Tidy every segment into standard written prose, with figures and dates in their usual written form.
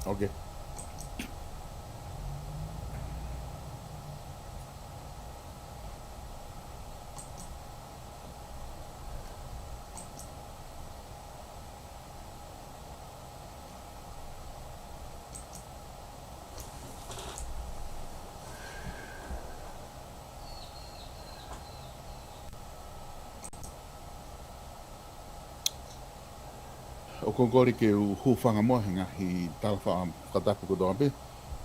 Okay. O kongori ke u hufanga mo hinga hi tala whakatapu ko doa pe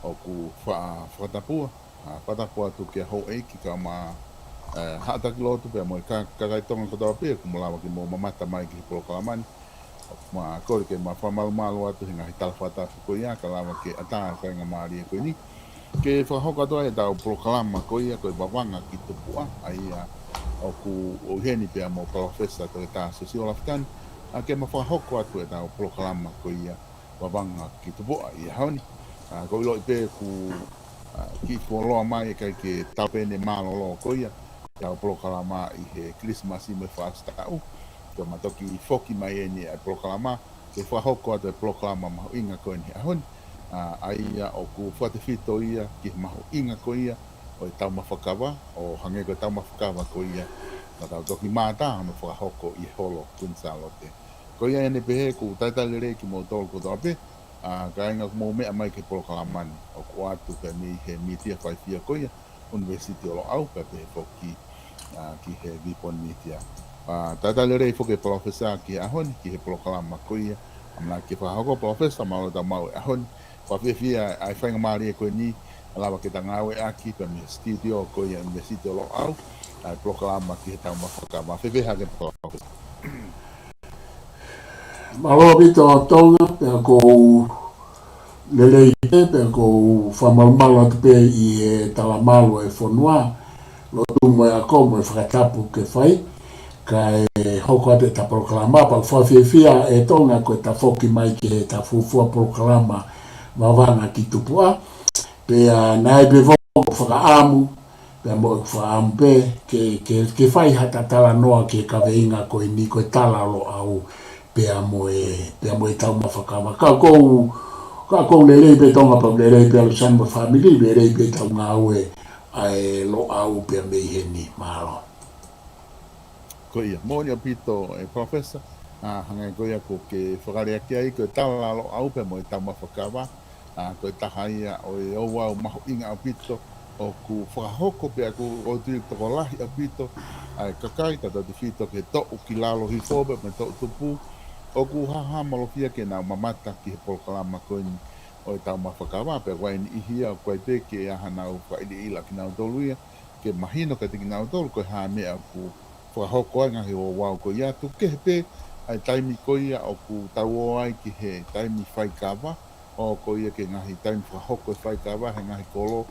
o ku whakatapua whakatapua tu ke hou eiki ka ma haataki lotu pe mo ka tonga ko doa pe ku malawa ki mo mamata mai ki polo kalamani ma kori ke ma whamalu atu hinga hi tala whakatapu ko ia ka lawa ke ata ka inga maari e koe ni ke whakahoka doa e tau polo kalama ko ia koe wawanga ki tupua ai o ku o heni pe mo profesa to ta so si ola fitan a ke ma hoko atu e tau proklama ko ia wawanga ki te boa i haoni ko ilo i pe ku ki ko loa mai kai ke tapene malo lo ko ia tau proklama i he Christmas i me fasta au ko ma toki foki mai e ni a proklama ke hoko atu e proklama ma inga ko ni haoni ai ia o ku fate fito ia ki ma inga ko ia o tau mawhakawa o hange ko tau mawhakawa ko ia na tau toki mātā anu whakahoko i holo kunsalote. Ko ia ene pehe ku taitale rei ki mō tōru ko tōpe, ka inga ku mō mea mai ke polo kalamani o ku atu pe ni he mitia whaifia ko ia University o lo au pe pehe foki ki he vipon mitia. Taitale rei foke profesa ki ahoni ki he polo kalama ko ia, amna ki whakahoko profesa mao tau mau e ahoni, whawhiawhia ai whainga maari e koe ni, alawa ke tangawe aki pe me studio ko ia University o lo au, ai proklama ki he tau mawhakama whewheha ke profesa. Malo bito tonga pe ko lelei pe ko whamalumalo atu pe i e talamalo e whanua lo tumo e ako mo e whakatapu ke whai ka e hoko ate ta proklama pa whawhiawhia e tonga ko e ta whoki mai ke ta fufua proklama wawanga ki tupua pe nai pe voko whakaamu pe mo e whaamu pe ke whai hata tala noa ke ka veinga ko i ni ko e tala lo au pe amo e tau mawhakawa. Ka kou lelei pe tonga pa lelei pe Alexander family, lelei pe tau ngā ue ai lo au pe mei heni mahalo. Ko ia, mōni a pito e profesa, hangai ko ia ko ke whakarea ki ai, ko e tala lo au pe mo e tau mawhakawa, ko e taha ia o e au au maho inga a pito, o ku whakahoko pe aku o tui toko lahi a pito, ai kakai, tata te fito ke to'u ki lalo hi fobe, me to'u tupu, o ku haha malofia ke nau mamata ki he polkalama koe ni o e tau mawhakawa pe wai ni ihia o koe te ke aha nau whaidi ila ki nau tolu ia ke mahino ka te ki nau tolu koe haa mea ku whakahoko ai ngahi o wau koe ia tu ke he pe ai taimi koe ia o ku tau o ai ki he taimi whaikawa o koe ia ke ngahi taimi whakahoko e whaikawa he ngahi kolo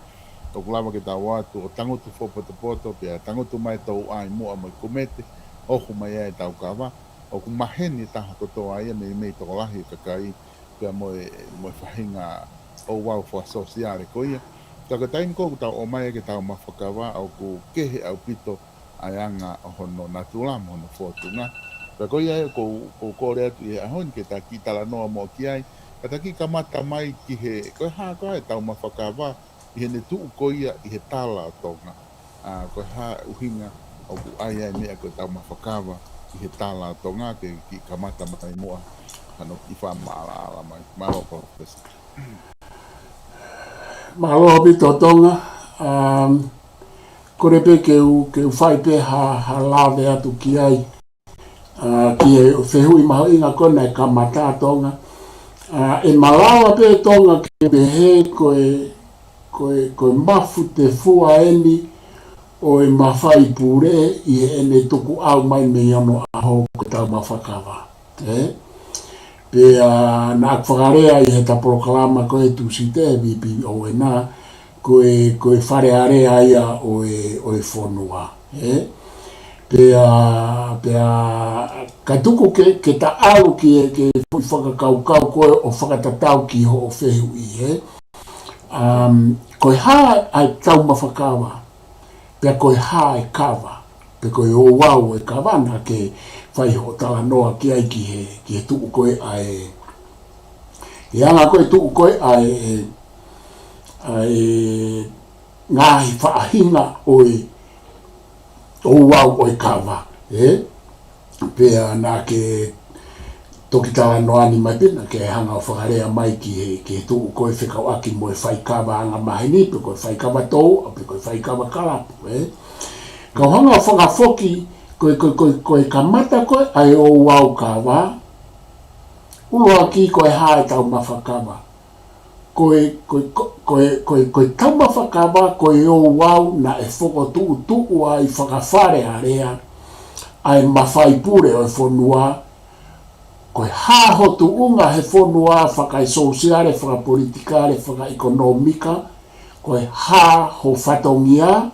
o kulawa ke tau atu o tangotu whopoto pe a tangotu mai tau ai mua mai kumete ohu mai e tau kawa o ku maheni taha kotoa ia me toko lahi kakai pia moe whahinga o wau wha sosiare ko ia. Taka taini ko tau o mai ke tau mawhakawa au ku kehe au pito ai anga o hono natulam hono whotunga. Pia ko ia ko kore atu i ahon ke ta ki tala noa mo ki ai. Ka ta ki kamata mai ki he, koe haa koe tau mawhakawa i he ne tuu ko ia i he tala o tonga. Koe haa uhinga o ku ai ai mea koe tau mawhakawa i he tala tonga ke ki kamata mai moa ano i wha maala ala mai malo profesa Malo bito tonga kore pe ke u whai pe ha lawe atu ki ai ki e whehui maho inga kona e kamata tonga e malawa pe tonga ke behe koe mafu te fua eni o e mawhai pure i ene tuku au mai me yono aho ko tau mawhakawa. Pe na whakarea i he ta proklama ko e tu si te vipi o e nā koe whare area ia o e whonua. Pe ka tuku ke ta alu ke whakakau koe o whakatatau ki ho o whehu i koe haa ai tau mawhakawa. Pea koe haa e kawa, pe koe o wau e kawana ke whai ho tala noa ki ai ki he tuu koe Ia ngā koe tuu koe ai ngahi whaahinga o wau o kawa. Pea nā ke toki tawa noani mai pina ke hanga o whakarea mai ki he tuu koe whekau aki mo e whaikawa anga mahini, pe koe whaikawa tau, pe koe whaikawa kalapu. Kau hanga o whakafoki koe kamata koe ai o wau kawa, uloa ki koe hae tau mawhakawa. Koe tau mawhakawa koe o wau na e whoko tuu ai whakawhare area ai mawhai pure o e whonua. Koe hahotu unga he whonua whakai sosiare, whakapolitikare, whakaekonomika. Koe ho whatongia,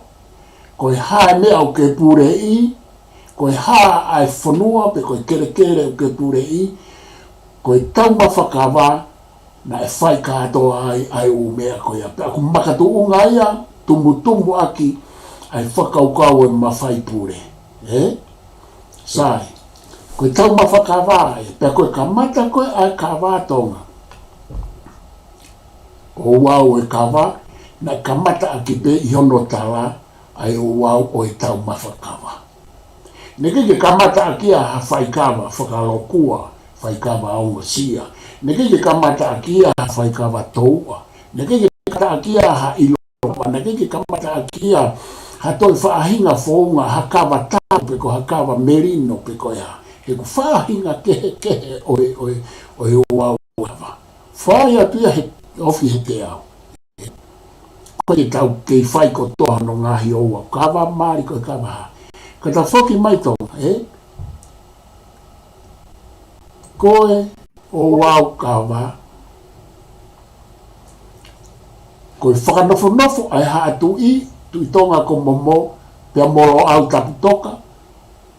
koe mea o ke pure i, koe ai whonua pe koe kere o ke pure i, koe tau mawhakawa na e whai katoa ai o mea koe a. Aku makatu unga ia, tumu aki, ai whakaukau e mawhai pure. Sai, koe tau mawhakawa e, pia koe kamata koe ai kawa tonga. O wau e kawa, na kamata aki pe i hono tala, ai o wau o e tau mawhakawa. Neke ke kamata aki a ha whaikawa, whakalokua, whaikawa aunga sia. Neke ke kamata aki a ha whaikawa toua. Neke ke kamata aki a ha ilopa. Neke ke kamata aki a ha toi whaahinga whounga, ha kawa tau peko, ha kawa merino peko ya. He ku whaahinga kehe o e wau kawa. Whai atu ia he ofi he te au. Koe tau kei whai ko toha no ngahi oua. Kawa maari koe kawa ha. Ka ta whoki mai tonga, koe o wau kawa, koe whakanofo ai haa tui tonga ko momo, pia moro au taputoka,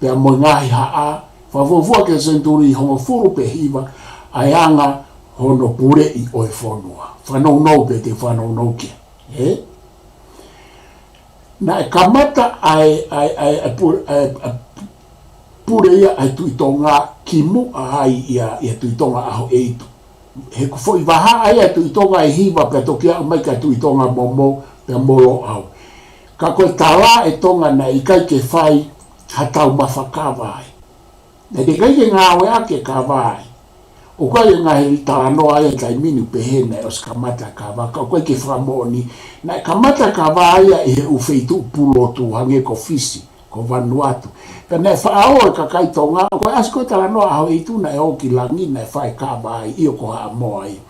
pia mo ngahi haa, whawovua ke senturi hongo furu pe hiva, ai anga hono pure i oe whonua. Whanau pe te whanau ke, na e kamata ai pure ia ai tuitonga kimu ai ia tuitonga aho eitu. He ku foi waha ai tuitonga e hiva pe tokia mai ka tuitonga momo pe molo au. Ka koe tala e tonga na ikai ke whai hatau mawhakawa ai. Na te kai ke ngāwe ake ka vai. O koe ngā he tala noa ai kai minu pe hena e os kamata ka vai. Ka koe ke whamoni. Na kamata ka vai e he ufeitu pulotu hange ko fisi. Ko Vanuatu. Pena e whaao e kakai tonga. Koe as koe tala noa hau e tuna e oki langi na e whae ka vai. Io ko haa moa ai.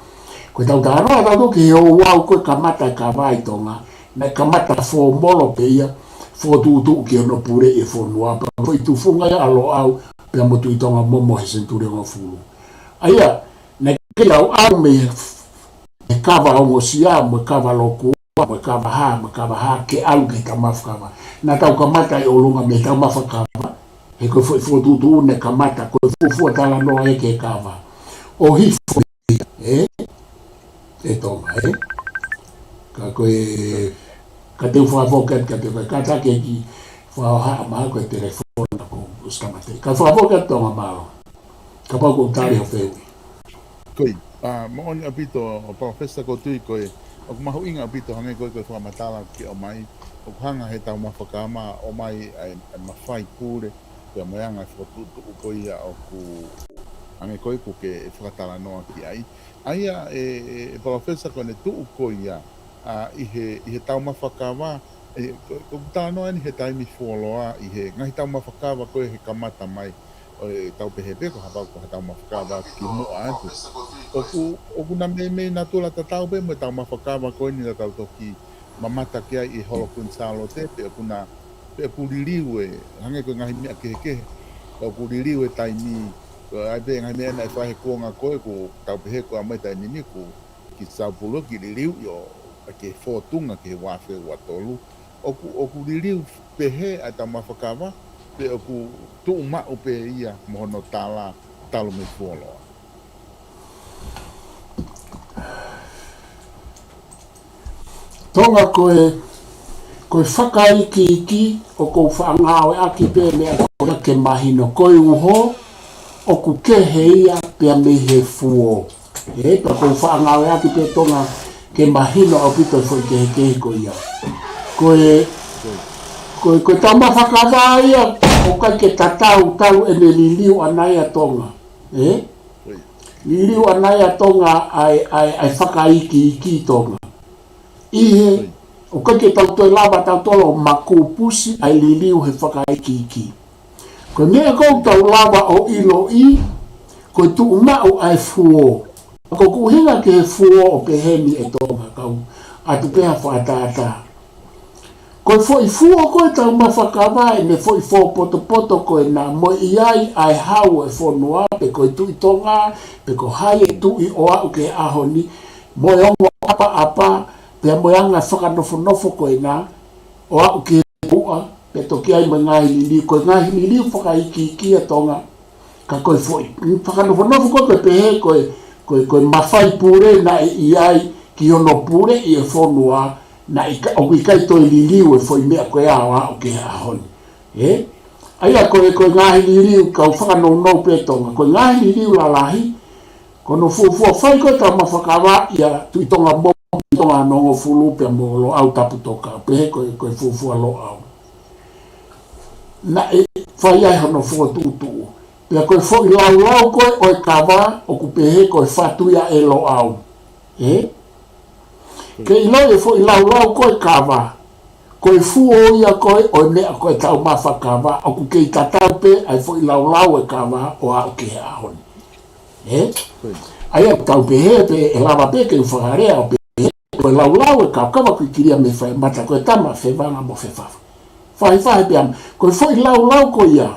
Koe tau tala noa tau ke he o wau koe kamata ka vai tonga. Na kamata fo molo pe ia. Fo tuutu ki ono pure e fo nua. Fo i tufunga ia alo au. Pea motu i tonga momo he senturi o fulu. Aia, na kei au me kawa o mosia, me kawa loku, me kawa ha, ke alu ke tamawhakawa. Na tau kamata e olunga me tamawhakawa. He koe fututu ne kamata, koe fufua tala noa e ke kawa. O hifo e tonga, Ka koe, ka te whaafoket, ka te whakatake ki whaoha maha koe telefona ko uskamate. Ka whaafoket tonga mao. Ka pau ko tari o whewe. Koe, maoni apito o profesa ko tui koe, o kumahu inga apito hange koe koe whamatala ki o mai, o kuhanga he tau mawhakama o mai ai mawhai pure, pia moeanga e whakatutu koe ia o ku hange koe ku ke whakatala noa ki ai. Aia e profesa koe ne tuu koe ia, i he tau mawhakawa, ko tala noa ni he taimi fuoloa, i he ngahi tau mawhakawa koe he kamata mai, o tau pehepe ko hapau ko tau mawhakawa ki moa atu. Oku na me na tula tatau pe mo tau mawhakawa koe ni na tau toki mamata kia i holo kunsalo te pe oku liliu e hange ko ngahi mea kehe oku liliu e taimi ai pe ngahi mea na e whahe kuonga koe ko tau pehe ko amai tai nini ko ki saupulo ki liliu yo ke fotunga ke wafe watolu oku liliu pehe a tau mawhakawa pe oku tuu ma'u pe ia mohono talo me fuoloa. Tonga koe whakaiki o kou whaangawe aki pe mea koe ke mahino koe uho o ku kehe ia pia me he fuo. pa ko whaanga wea ki pe tonga ke mahino au pito foi ke ko ia. Ko tama whakawā ia, o kai ke tatau tau e ne liliu anai a tonga. Liliu anai a tonga ai whakaiki ki tonga. Ihe, o kai ke tau toi lava tau tolo maku pusi ai liliu he whakaiki ki. Ko mea kou tau lava o ilo i, ko tu umau ai fuo. Ko kuhinga ke fuo o pe heni e tonga kau, atu pea whaatata. Ko foi fuo ko tau mawhakawai me foi fo poto ko na mo iai ai hau e whonua pe ko tu i tonga, pe ko hai e tu i oa uke ahoni, mo e ongo apa, pe mo anga whakanofo ko na oa uke ua, pe toki ai ma ngai lili, ko ngai lili whakaiki ki a tonga, ka koe foi. Whakanofo ko pe he koe mawhai pure na iai ki ono pure i e whonua, na o i kai toi liliu e foi mea koe awa o ke ahoni. Aia koe ngahi liliu kau whakanono pe tonga, koe ngahi liliu la lahi, kono fuafua whai koe tau mawhakawa ia tui tonga mo, tonga nongo fulu pe mo lo au tapu toka, pehe koe fuafua lo au. Na e whai ai hono fua tutu. Pea koe foi lau koe o e kawa o kupehe koe whatuia e lo au. Ke ilo e fo ilau koe kawa, koe fuo ia koe o mea koe tau mawhakawa, o ku kei tatau pe ai fo ilau e kawa o a o ke ahoni. Ai au tau pe he pe e lava pe ke whakarea o pe he, koe lau e kawa kui kiria me whai mata koe tama whewanga mo whewafa. Whai pe am, koe fo ilau koe ia,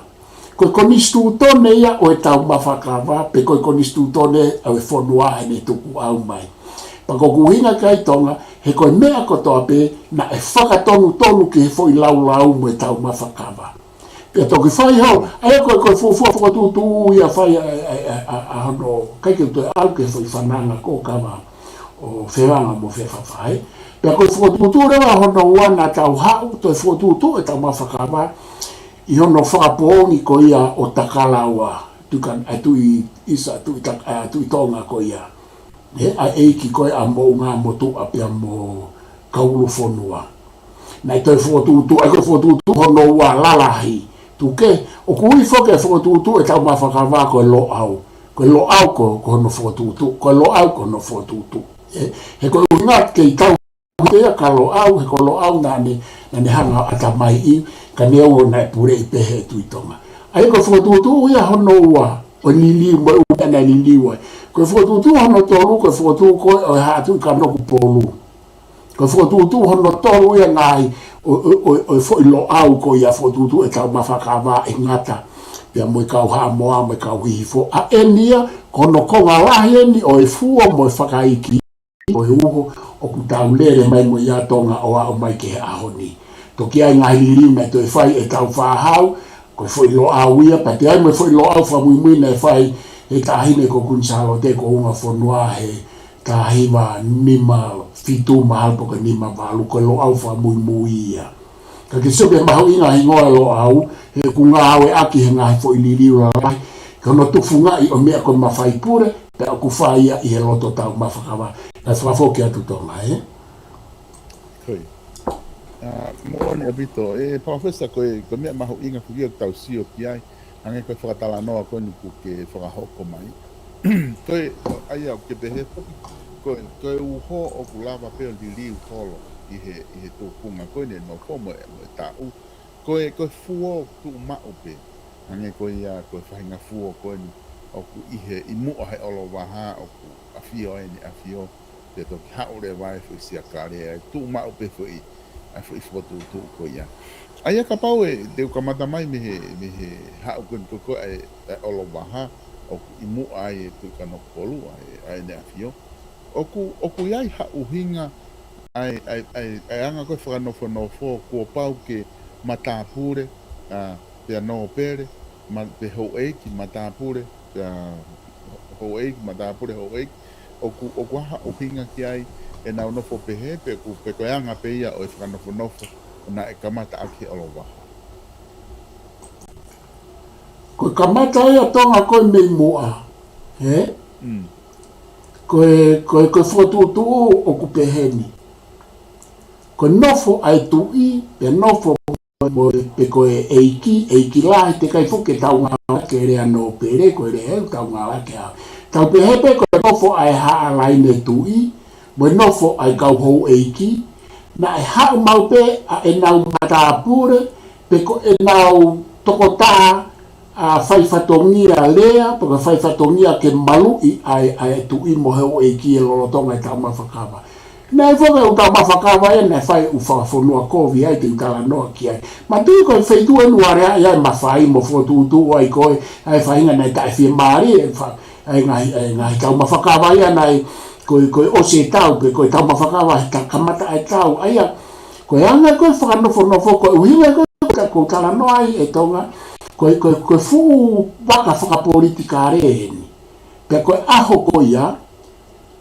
koe konistu tone ia o e tau mawhakawa, pe koe konistu tone au e whonua e ne tuku au mai. Pako kuhinga kai tonga, he koe mea kotoa pe, na e whakatonu ki he foi lau mo e tau mawhakawa. Pea toki whai hau, aia koe fuafua whakatutu ia whai a hono, kai ke toi au ke foi whananga ko kawa o whewanga mo whewhawhai. Pea koe whakatutu rewa hono wana tau hau, toi whakatutu e tau mawhakawa, i hono whakapoongi ko ia o takalaua, tukan atu i isa, atu i tonga ko ia. A eiki koe a mo ngā motu a pia mo kaulu whonua. Nai toi whakatutu, ai koe whakatutu hono ua lalahi. Tuke, o kui whake whakatutu e tau mawhakawa koe lo au. Koe lo au ko hono whakatutu, koe lo au ko hono whakatutu. He koe ungat kei tau kea ka lo au, he koe lo au nane hanga ata mai i, ka neongo nai pure i pehe tu i tonga. Ai koe whakatutu ia hono ua, o lili mo ua na lili wai. Koe whakatutu hono tolu, koe whakatutu koe o hatu i ka noku polu. Koe whakatutu hono tolu ia ngai o i lo au ko ia whakatutu e tau mawhakawa e ngata. Pea mo i kau haa moa, mo i kau hihifo. A enia, kono konga lahi eni o e fua mo i whakaiki. O e uho, o ku tau lere mai mo i atonga o a o mai ke ahoni. Toki ai ngahi liri mai to e whai e tau whahau, koe fo i lo au ia, pa te ai mo i fo i lo au whamuimui e whai he tahine ko kunsalo te ko unga whanua he tahiwa nima fitu mahalpo ka nima walu ko lo au wha mui mui ia. Ka ke soke mahu inga hingoa lo au he kunga hawe aki he ngahi fo ililiu la lai. Ka no tufunga i o mea ko mawhai pure pe aku whai ia i he loto tau mawhakawa. Ka whafoke atu tonga Koi. Moone abito, pawhesa koe mea mahu inga kukia tau sio ki ai. Ange koe whakatala noa koe nuku ke whakahoko mai. Koe, aia o ke pehe, koe uho o ku lava peo li liu tolo i he tōpunga. Koe ne no komo e tāu. Koe fuo tu mao pe. Ange koe ia koe whahinga fuo koe ni o ku i mua he olo waha o ku awhio e ni awhio. Te toki haore vai fo i sia kare. Tu mao pe fo i whotu tu koe ia. Aia ka pau e deu ka mata mai me he hau kuen koko e olo waha o ku imu ai e tui ka no polu ai ne awhio. O ku iai hau hinga ai anga koe whakanofo kua pau ke matapure pe no pere pe hou eiki matapure hou eiki matapure hou eiki o ku hau hinga ki ai e nau nofo pehe pe koe anga pe ia o e whakanofo na e kamata aki alo waha. Koe kamata ia tonga koe mei mua. koe fotutu o ku peheni. Ko nofo ai tui, pe nofo pe koe eiki lahi te kai fuke tau ngā ke rea no pere, koe rea heu tau ngā ke hau. Tau pehepe koe nofo ai haa laine tui, mo nofo ai kau hou eiki, na e hau mau pe a e nau matapure, pe ko e nau tokota a whaifatongia lea, paka whaifatongia ke malui ai tui mo heu eiki e lolotonga e tau mawhakawa. Nei foga o tau mawhakawa e nei whai u whakafonua kovi ai te utala noa ki ai. Ma tui koe whaitu e nuare ai ai mawhai mo whotutu ai koe ai whainga nei tae whia maari ai ngai tau mawhakawa ia nei koe ose tau pe koe tau mawhakawa he kamata ai tau ai a koe anga koe whakanofo koe uhinga koe utala noa ai e tonga koe fuu waka whakapolitika reheni. Pe koe aho koe ia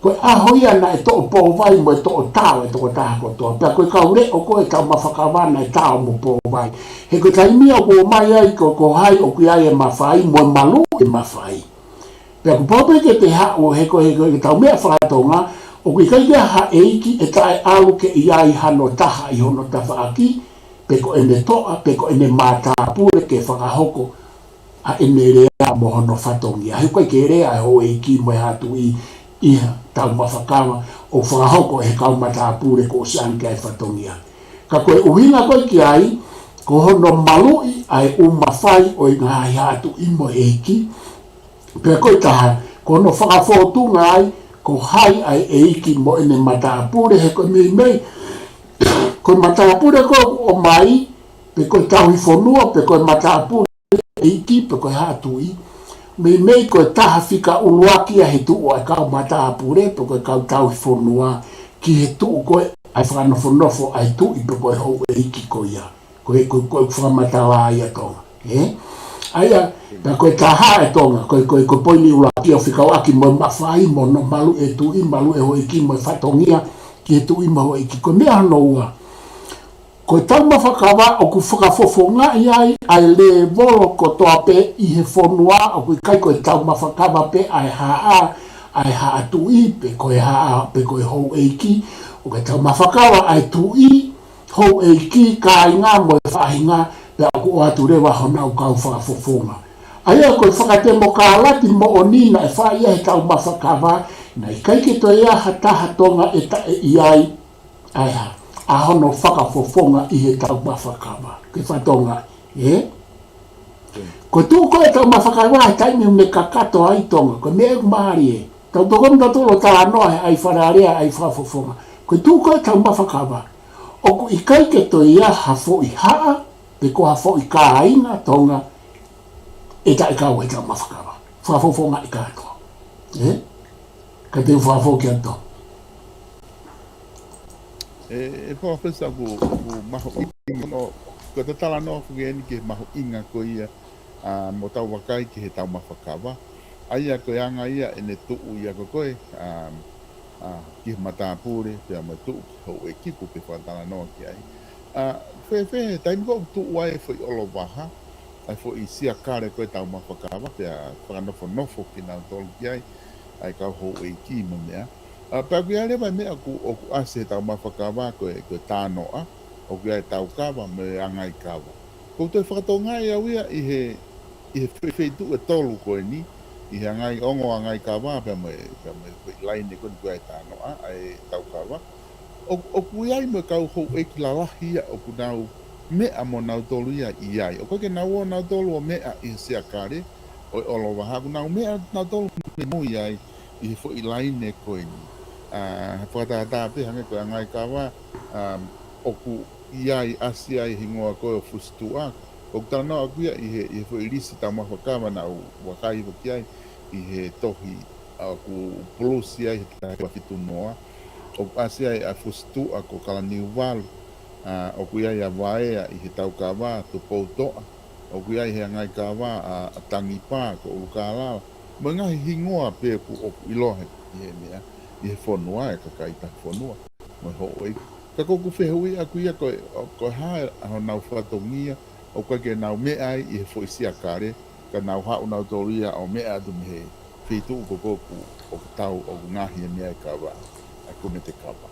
koe aho ia na e to'o po vai mo e to'o tau e to'o taha kotoa. Pea koe kaure o koe tau mawhakawana e tau mo po vai. He koe taimia o koe mai ai ko hai o kui ai e mawhai mo e malu e mawhai. Pea ko pope ke te hao he koe tau mea whakatonga o kui kai kia ha eiki e tae alu ke i ai hano taha i hono ta whaaki. Pe ko ene toa, pe ko ene mātāpure ke whakahoko a ene rea mo hono whatongia. He koe ke rea e ho eiki mo e hatu iha tau mawhakawa o whakahoko he kau matapure ko sianke ai whatongia. Ka koe uhinga koe ki ai, ko hono malui ai umawhai o i ngā hatu imo eiki. Pea koe taha, ko hono whakafotunga ai, ko hai ai eiki mo ene matapure he koe mei. Koe matapure ko o mai, pe koe tauhi whonua, pe koe matapure eiki, pe koe hatu i. Mei koe taha whika uluakia he tuu ai kau matapure, pe koe kau tauhi whonua ki he tuu koe ai whakanofo ai tuu i pe koe hou eiki koe ia. Koe whakamatawa ai a tonga. Aia, na koe taha e tonga, koe poini uluakia o whika waki mo mawhai mo no malu e tuu i malu e ho eiki mo e whatongia ki he tuu i mo ho eiki. Koe mea no ua. Koe tau mawhakawa o ku whakafofonga i ai le volo ko toa pe i he whonua o kui kai koe tau mawhakawa pe ai haa tui pe koe haa pe koe hou eiki o kai tau mawhakawa ai tui hou eiki ka inga mo e whahinga pe a ku o atu rewa hona o kau whakafofonga. Aia koe whakatemo ka alati mo o nina e wha ia he tau mawhakawa na i kai ke to ia hataha tonga e ta e i ai ha. A hono whakafofonga i he tau mawhakawa. Ke whatonga, Ko tu ko e tau mawhakawa he taimi me kakato ai tonga. Ko mea kumahari e. Tau tokom tatolo ta anoa ai whararea ai whafofonga. Ko tu ko e tau mawhakawa. O ku ikai ke to ia hafo i haa, pe ko hafo i ka ainga tonga, e ta ikau e tau mawhakawa. Whafofonga i katoa. Ka te whafo ki ato. E whawhawhisa ku maho inga no, ko te tala no ku geni ke maho inga ko ia mo tau wakai ki he tau mawhakawa. Aia ko anga ia e ne tuu ia ko koe ki matapure, pia mo tuu ki hou e kipu pe whatala no ki ai. Whe, taimi ko tuu ai fo i olo waha, ai fo i sia kare koe tau mawhakawa, pia whakanofo nofo ki nau tolu ki ai, ai kau hou e ki mo mea. Pea kui ale mai mea ku ase tau mawhakawa koe tānoa, o kui ai tau kawa me angai kawa. Kou toi whakatonga i au ia i he whewheitu e tolu koe ni, i he angai ongo angai kawa, pea me laine koe kui ai tānoa, ai tau kawa. O kui ai me kau hou e ki lalahi ia o ku nau mea mo nau tolu ia i ai. O koe ke nau o nau tolu o mea i sea kare, o olo waha, ku nau mea nau tolu me mui ai, i he fo i laine koe ni. Whakatata pe hange koe angai kawa oku iai asia i hingoa koe o fustua o tala no akuia i he fo i risi tau mawhakawa na o wakai ho ki ai i he tohi ku pulusi ai he tahe wafitu noa o asia i a fustua ko kala niuwalu o ku iai a waea i he tau kawa tu poutoa o ku iai he angai kawa a tangipa ko ukalala mo ngahi hingoa pe ku oku ilohe i he mea i he whonua e kakai tak whonua mo ho oi ka koku whehui aku ia ko hae aho nau whatongia o koe ke nau mea ai i he fo isia kare ka nau hau nau toria o mea atu me he fitu ko ko o tau o ngahi mea kawa a kume te kapa.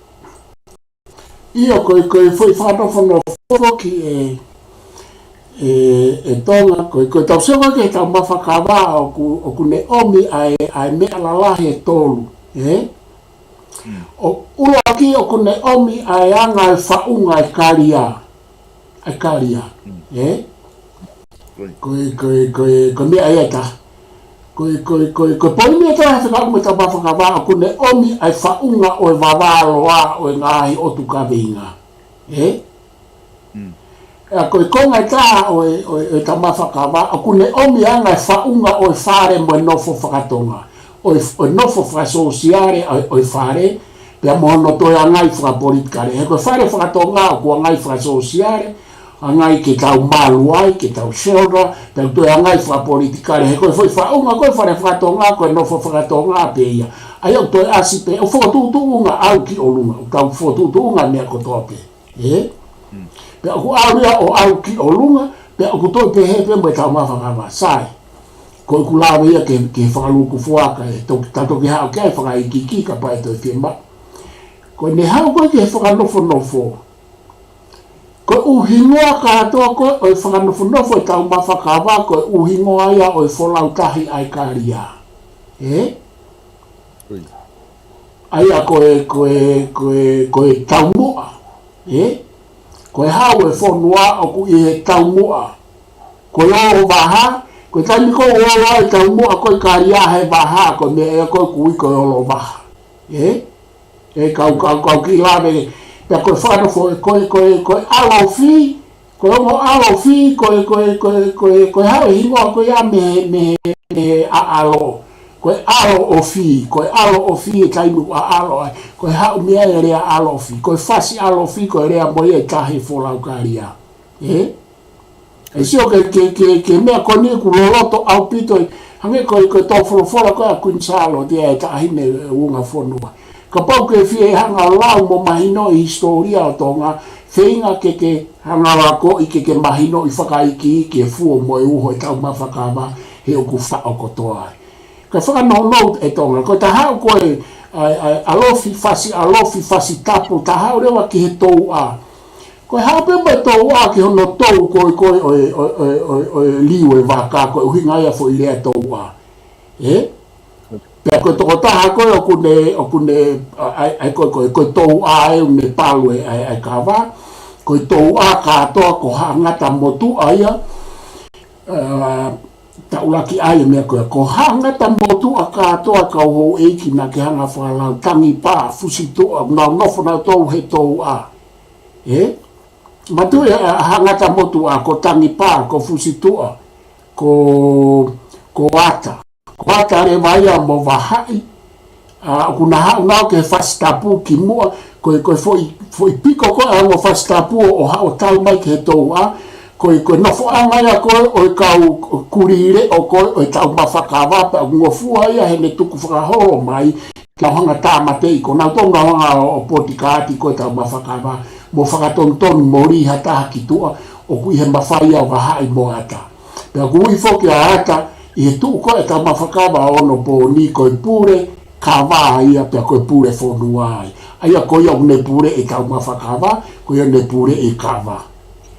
Ia koe foi whanawhana whoroki e tonga koe tau sewa ke tau mawhakawa o ku ne omi ai mea lalahi e tolu. O ula ki o ku ne omi ai anga e whaunga e karia. Koe mea iata. Koe poi mea taha whakau me tau mawhakawa o ku ne omi ai whaunga o e wawaloa o e ngahi o tu kavinga. Koe konga taha o e tau mawhakawa o ku ne omi anga e whaunga o e whare mo e nofo whakatonga. O e nofo whakasosiare o e whare pia mohono toi angai whakapolitikare. He koe whare whakatonga o kua ngai whakasosiare angai ke tau maluai, ke tau shelter, tau toi angai whakapolitikare. He koe foi whaunga, koe whare whakatonga, koe nofo whakatonga pe ia. Ai au toi asi pe, o whakatutuunga au ki olunga, o tau whakatutuunga mea kotoa pe. Pe aku awia o au ki olunga, pe aku toi pe hepe mo e tau mawhakawa, sai. Koe kulawe ia ke whakaluku fuaka, tato ki hao kia e whakaikiki ka pae toi whima. Koe ne hao koe ke whakanofo. Koe uhingoa katoa koe o e whakanofo e tau mawhakawa, koe uhingoa ia o e wholautahi ai karia. Aia koe tau mua. Koe hao e whonua o ku i he tau mua. Koe o waha, koe tani ko o e tau mua koe karia he waha, koe mea koe kui koe olo waha. Kau ki lawe, pia koe whanofo, koe alofi, koe ongo alofi, koe hao hingoa koe a me a alo. Koe alo o fi e tainu a alo ai. Koe hao mea e rea alo o fi. Koe fasi alo o fi koe rea moe e tahi wholau karia. E sio ke mea koni ku loloto au pito hange koe tau wholofola koe a kuinsalo tia e tahine unga whonua. Ka pau ke fie hanga lau mo mahino i historia o tonga whenga ke hanga lako i ke mahino i whakaiki i ke fuo mo e uho e tau mawhakawa he o ku whao kotoa ai. Ka whakanono e tonga, koe ta hao koe alofi fasi tapu, ta hao rewa ki he tou a. Koe hao pe mai tou a ki hono tou koe o liu e waka, koe uhinga ia fo i lea tou a. Pea koe toko taha koe o kune ai koe tou a e une palu e kawa, koe tou a katoa ko hangata motu aia, ta ulaki ai mea koe ko hangata motu a katoa ka ho eiki na ke hanga whalau tangi pā fusi toa ngau nofo na tou he tou a. Matu e hangata motu a ko tangi pā ko fusi toa ko ata. Ko ata re vaia mo wahai. Kuna hao ngau ke whastapu ki mua koe foi piko koe a mo whastapu o hao tau mai ke he tou a. Koe nofo angaya koe o e kau kurire o koe o e tau mawhakawa pe o ngofua ia he ne tuku whakahoro mai kia hanga tāmatei ko nau tonga hanga o potikati koe tau mawhakawa mo whakatontonu mori hataha ki tua o kui he mawhaia o wahai mo ata. Pea kui whoki a ata i he tuu koe tau mawhakawa ono po ni koe pure ka waa ia pea koe pure whonua ai. Aia koe au ne pure e tau mawhakawa koe ne pure e ka waa.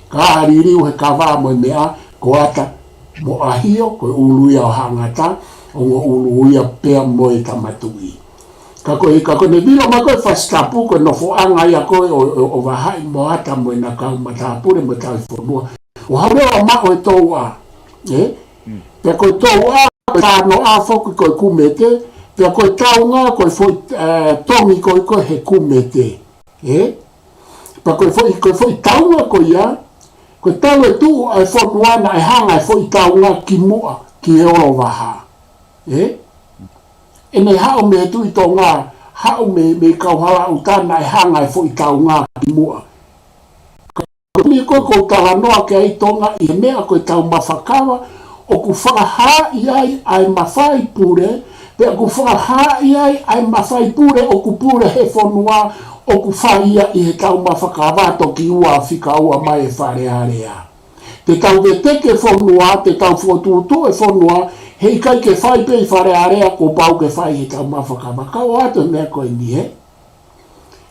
Ka haririu he kawa mo mea ko ata mo ahio ko uluia o hangata o uluia pea mo e tamatui. Ka koe ne vilo ma koe whastapu koe nofo anga ia koe o wahai mo ata mo e na kau matapure mo tau whanua. O haurewa ma o e tou a. Pea koe tou a koe tāno a whoku koe kumete. Pea koe taunga koe foi tongi koe he kumete. Pea koe foi taunga koe ia. Koe tau e tuu ai whonuana e hanga e fwoi taunga ki mua ki e oro waha. E nei hao me tu i tonga, hao me kauhala utana e hanga e fwoi taunga ki mua. Koe koe taha noa ke ai tonga i mea koe tau mawhakawa o ku whakaha i ai mawhai pure, pe o ku whakaha i ai mawhai pure o ku pure he whonua o ku whaia i he tau mawhakawa toki ua whika ua mai e whare area. Te tau te teke whonua, te tau whotutu e whonua, Hei kai ke whai pe i whare area ko pau ke whai he tau mawhakama. Kau ato mea koe ni he.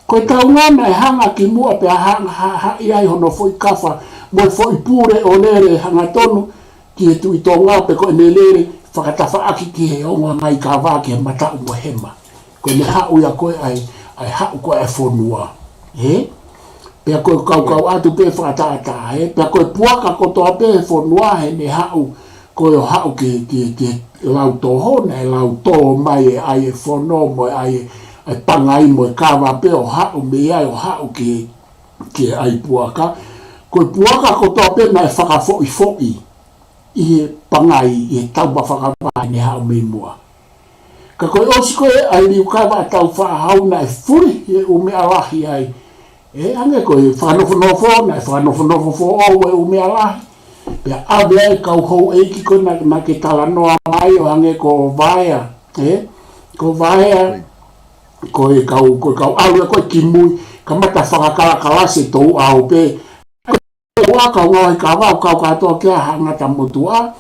Koe tau ngana e hanga ki mua pe a hanga iai hono foi kafa. Mo foi pure o lere hanga tonu ki he tui tō ngā pe koe ne lere whakatawha aki ki he onga ngai ka wā ki he matau mo hema. Koe ne hau ia koe ai hau koe e whonua. He? Pea koe kau atu pe whakatata he. Pea koe puaka kotoa pe he whonua he ne hau. Koe o hau ki lau tō hona e lau tō mai e ai e whono mo e ai e pangai mo e kawa pe o hau me ai o hau ki ai puaka. Koe puaka kotoa pe na e whakafoi i he pangai i he taupa whakawai ne hau me mua. Ka koe osi koe ai liu kawa tau whahau na e furi i ume alahi ai. E ange koe whanofo na e whanofo o e ume alahi. Pea awe ai kau hou eiki koe na ke tala noa mai o hange ko vaea. Ko vaea koe kau alu e koe ki mui ka mata whakakalase tau au pe. Koe kau ngau ka wau kau katoa kia hangata motua.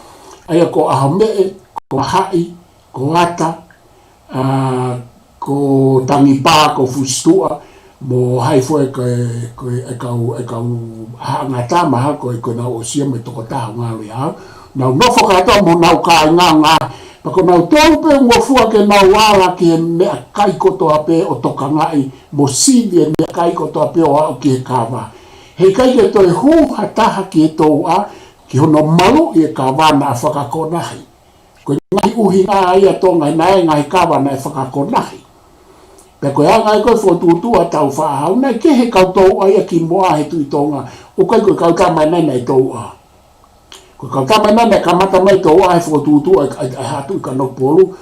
Aia ko ahamee, ko hai, ko ata, ko tangipa, ko fustua. Mo hai foi koe kau hangata maha koe nau o sia me toko taha ngāwe hau. Nau nofo katoa mo nau ka ngā. Pako nau tōu pe ngofua ke nau wala ki he mea kai kotoa pe o toka ngai. Mo sivi e mea kai kotoa pe o au ki he kawa. Hei kai ke toi hu hataha ki he tōu a ki hono malu i e kawa na a whakakonahi. Koe ngai uhi ngā ia tō ngai nae ngai kawa na e whakakonahi. Pea koe anga e koe whotutua tau whahau, nei ke he kau tau aia ki moa he tui tonga, o kai koe kau tamai nei nei tau a. Koe kau tamai nei nei kamata mai tau a he whotutua ai hatu i ka nopolu,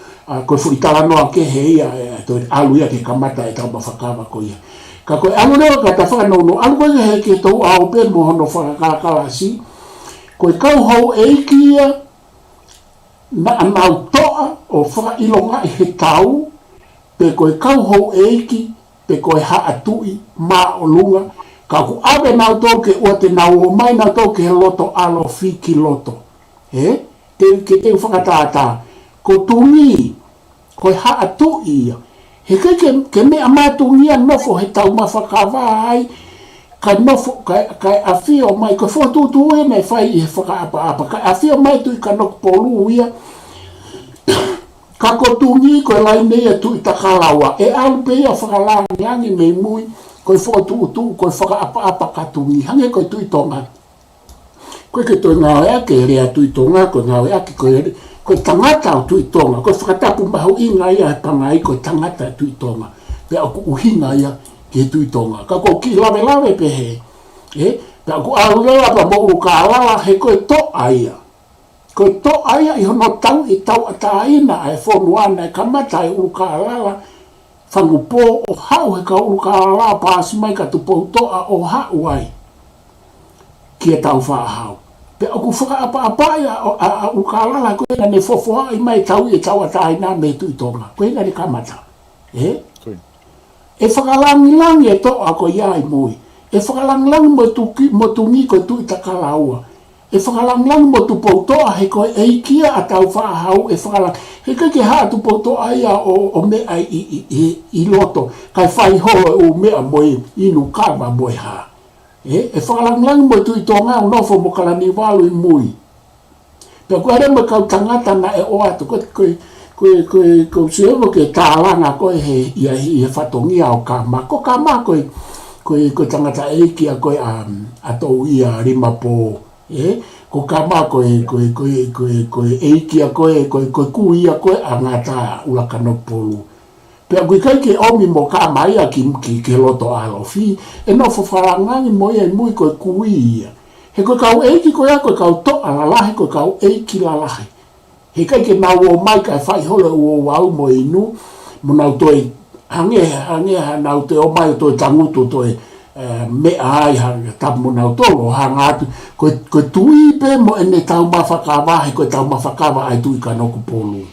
koe whuritala noa ke he ia, toi alu ia ke kamata e tau mawhakawa koe ia. Ka koe alu leo ka ta whakanono, alu koe he ke tau a o pe mo hono whakakalasi, koe kau hou eiki ia, na anau toa o whakailonga i he tau, pe koe kau hou eiki, pe koe haa tui, maa o lunga, ka ku awe nau tau ke ua te nau o mai nau tau ke he loto alo fiki loto. Ke te whakatata, ko tungi, koe haa tui ia. He ke mea mātungi a nofo he tau mawhakawai, ka nofo, kai awhio mai, koe whotutu e nei whai i he whakaapa-apa, kai awhio mai tui ka nok polu ia, ka kotungi koe lai nei atu i takalawa. E alu pe ia whakalangi angi mei mui, koe whakatuutu, koe whakaapa-apa katungi. Hange koe tui tonga. Koe ke toi ngāwe ake rea tui tonga, koe ngāwe ake koe tangata o tui tonga. Koe whakatapu mahu inga ia he pangai, koe tangata tui tonga. Pe aku uhinga ia ke tui tonga. Ka koe ki lawe pe he. Pe aku alu lea pa mo uka alala he koe toa ia. Koe toa ia i hono tau i tau ataina ai whonuana e kamata i uruka alala. Whangupo o hau he ka uruka alala pāsi mai ka tupo toa o hau ai. Kia tau whaahau. Pe aku whakaapa-apa ia a uruka alala koe na ne fofoa i mai tau i tau ataina me tui tonga. Koe na ne kamata. E whakalangi-langi e toa ko iai mui. E whakalangi-langi mo tungi koe tui takalaua. E whakalang mo tupou toa he koe eikia a tau whaahau e whakalang. He kai ke haa tupou toa ia o mea i loto. Kai whai hoa o mea moe inu kawa moe haa. E whakalang mo tui tonga o nofo mo kalani walu i mui. Pea koe hare mo kau tangata na e o atu. Koe seovo ke tālanga koe he whatongia o kama. Ko kama koe tangata eikia koe a tau ia rimapo. Ko kama koe eikia koe kuia koe a ngata ulaka no polu. Pea koe kai ke omi mo kama ia ki loto alofi, e no whawharangangi mo ia mui koe kuia. He koe kau eiki koe a koe kau to alalahi koe kau eiki lalahi. He kai ke nau o mai kai whai hole o wau mo inu, mo nau toi hange nau te o mai toi tangutu toi me ai hanga tamu nau tolo hanga atu koe tui pe mo ene tau mawhakawa koe tau mawhakawa ai tui ka noku polu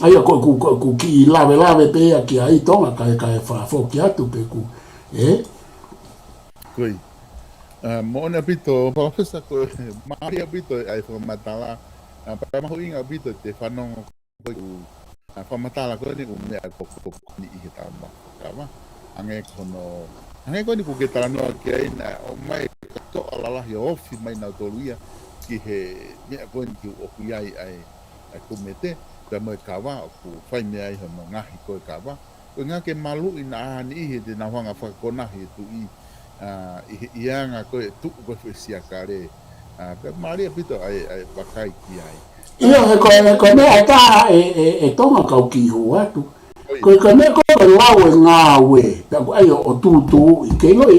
aia ku ki lawe pe a ki ai tonga kai whafoki atu pe ku Koe mo ona pito professor ko Maria pito ai whamatala Para mahu inga bito te whanonga koe whamatala koe ni umea koko ni ihe tama kawa. Ange koe ni kuke taranua ki aina o mai kato alalahi ofi mai na toluia ki he mea koe ni ki oku iai ai kumete ka moe kawa o ku whai mea ai hono ngahi koe kawa. Koe ngā ke malu i na ahani ihe te na whanga whakakonahi tu ianga koe tuku koe whesia kare. Ka maria pito ai wakai ki ai. Ia he mea ta e tonga kau ki hu atu. Koe mea koe lau e ngā we. Pea koe ai o tūtū i keino i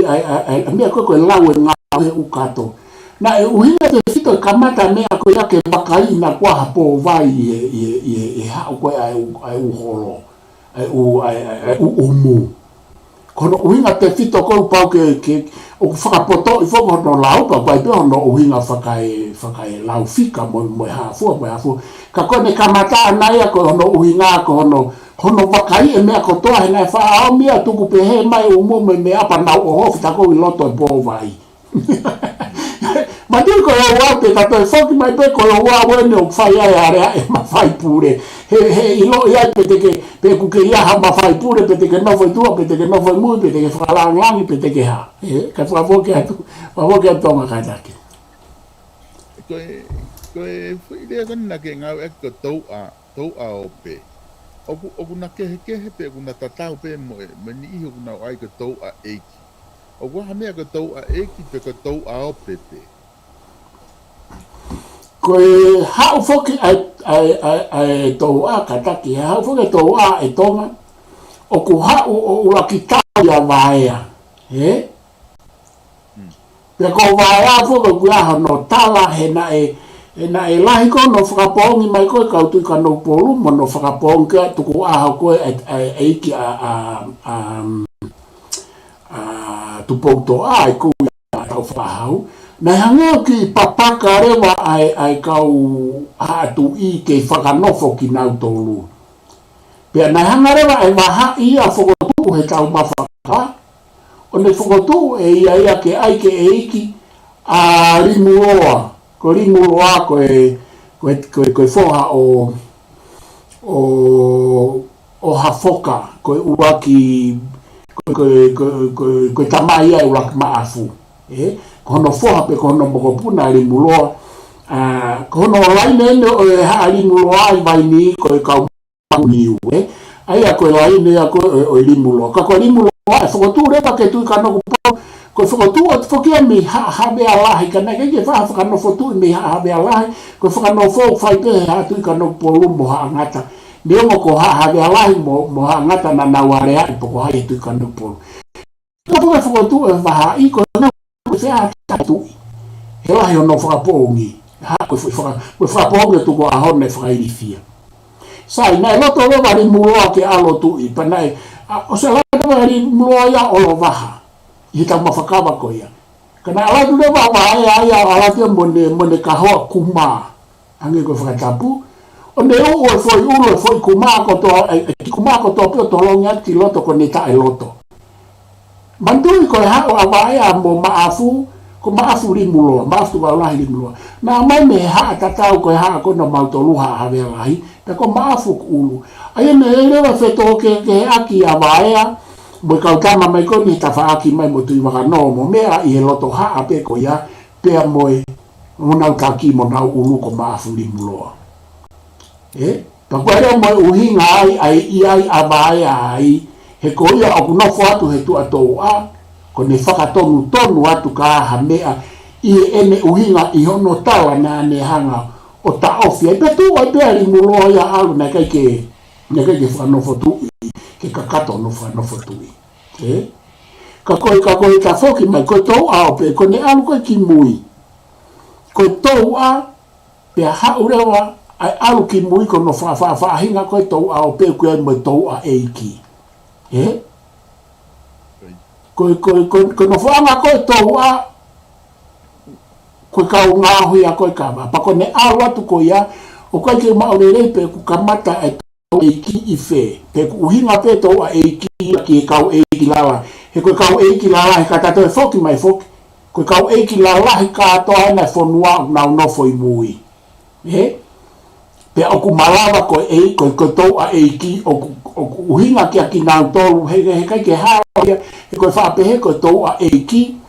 mea koe lau e ngā we u kato. Na e uhinga te fito i kamata mea koe ake wakai na kua hapo vai i hao koe ai uholo. Ai umu. Kono uhinga te fito koe upau ke o whakapoto i whoko hono lau pa koe pe hono uhinga whakai lau fika mo hafua. Ka kone kamata anai a koe hono uhinga ko hono wakai e mea kotoa he ngai wha mea tuku pe he mai umu me apa nau o hofi tako i loto e po vai. Ma tui ko wau te kato e whoki mai pe ko wau wene o whai ai area e ma whai pure. He ilo i ai pe kuke ia ha ma whai pure, pe teke nofo i tua, pe teke nofo i mui, pe teke whakalangangi, pe teke ha. Ka whawoke atu tonga kai take. Koe whirea kani ke ngau e ko tau a o pe. Oku na kehe pe oku na tatau pe mo ni iho oku na ai ko tau a eiki. Oku hamea ko tau a eiki pe ko tau a o pe pe. Koe hau foki ai tau a kataki, hau foki tau a e tonga, o ku hau o uraki tau ia vaea, he? Pea ko vaea foki ku aha no tala he na e lahi ko no whakapongi mai koe kautui ka no polu, mo no whakapongi ka tuku aha koe eiki tupouto a e kui a tau whahau. Nei hangeo ki papaka rewa ai kau haatu i ke whakanofo ki nau tolu. Pea nei hanga rewa ai waha ia whakotu he tau mawhaka. O nei whakotu e ia ke ai ke eiki a rimuoa. Ko rimuoa koe whoha o hafoka. Koe uaki, koe tamai ai uaki maafu. Kono foha pe kono mokopuna ali muloa kono laine o ali muloa i vai ni ko ka niu ai ko laine ya ko o ali muloa ka ko ali muloa fo tu re pa ke tu ka no ko fo tu o fo ke mi ha be ala ka na ke fa ka no fo tu mi ha be ala ko fo ka no fo fa pe ha tu ka no polu mo ha ngata dia mo ko ha be ala mo ha ngata na na ware ha po ko ha tu ka no polu ko fo tu fa ha i ko sea tatu ela he no whakapongi ha koe whakapongi tu ko ahone whakairifia sai nai loto lowa ri muloa ke alo tu i panai o se loto ri muloa ia olo waha i tau mawhakawa ko ia kana ala tu lewa wa ia ala tu mone kahoa kuma ange koe whakatapu o ne o foi ulo foi kuma ko to pio tolonga ki loto ko nita e loto Mandui ko ha o awaya mo maafu ko maafu ri mulo maafu wa lahi ri mulo na mai me ha tatau ko ha ko no mautolu ha ave lahi ta ko maafu ulu ai me le wa feto ke aki awaya mo ka tama mai ko ni ta fa aki mai mo tu wa no mo me a i loto ha ape ko ya pe moe mo na ka ki mo na ulu ko maafu ri mulo ta ko re mo uhinga ai awaya ai he ko ia o kuno atu he tu atou a ko ne whakatonu tonu atu ka ha mea i ene uhinga i hono tawa na ne hanga o ta ofi e petu o te ali mulo ia alu na kai ke whanofo tu ke kakato no whanofo tu ka koe ka whoki mai ko tau a o pe ko ne alu koe ki mui ko tau a pe ha urewa ai alu ki mui ko no whahinga koe tau a o pe koe mai tau a eiki ko no fanga ko to wa ko ka nga hu ya ko ka ba pa ko ne awa tu ko ya o ko ke ma ole pe ku kamata e to e ki ife pe ku hinga pe to a e ki ka e ki lala he ko ka e ki lala ka ta to foki mai foki ko ka e ki lala ka to na fonua na no foi mui pe o ku malawa ko ko to a ki o ku hinga ki na to he ke ha he ko fa pe he ko to a ki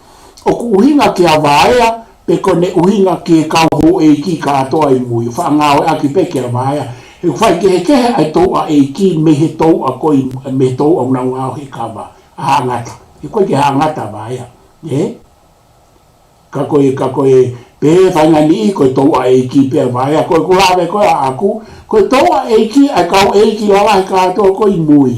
o ku hinga ki a vaia pe ko ne uhinga ki ka ho ki ka to ai mu fa nga a ki pe ki a vaia he fa ke ai to a ki me he to a ko me to o na nga he ka va a ngata he ko ki ha ngata vaia ka ko pe fa nga ni ko to a ki pe vaia ko ku la ve ko a ku ko to a ki a ka ki la ka to ko i mui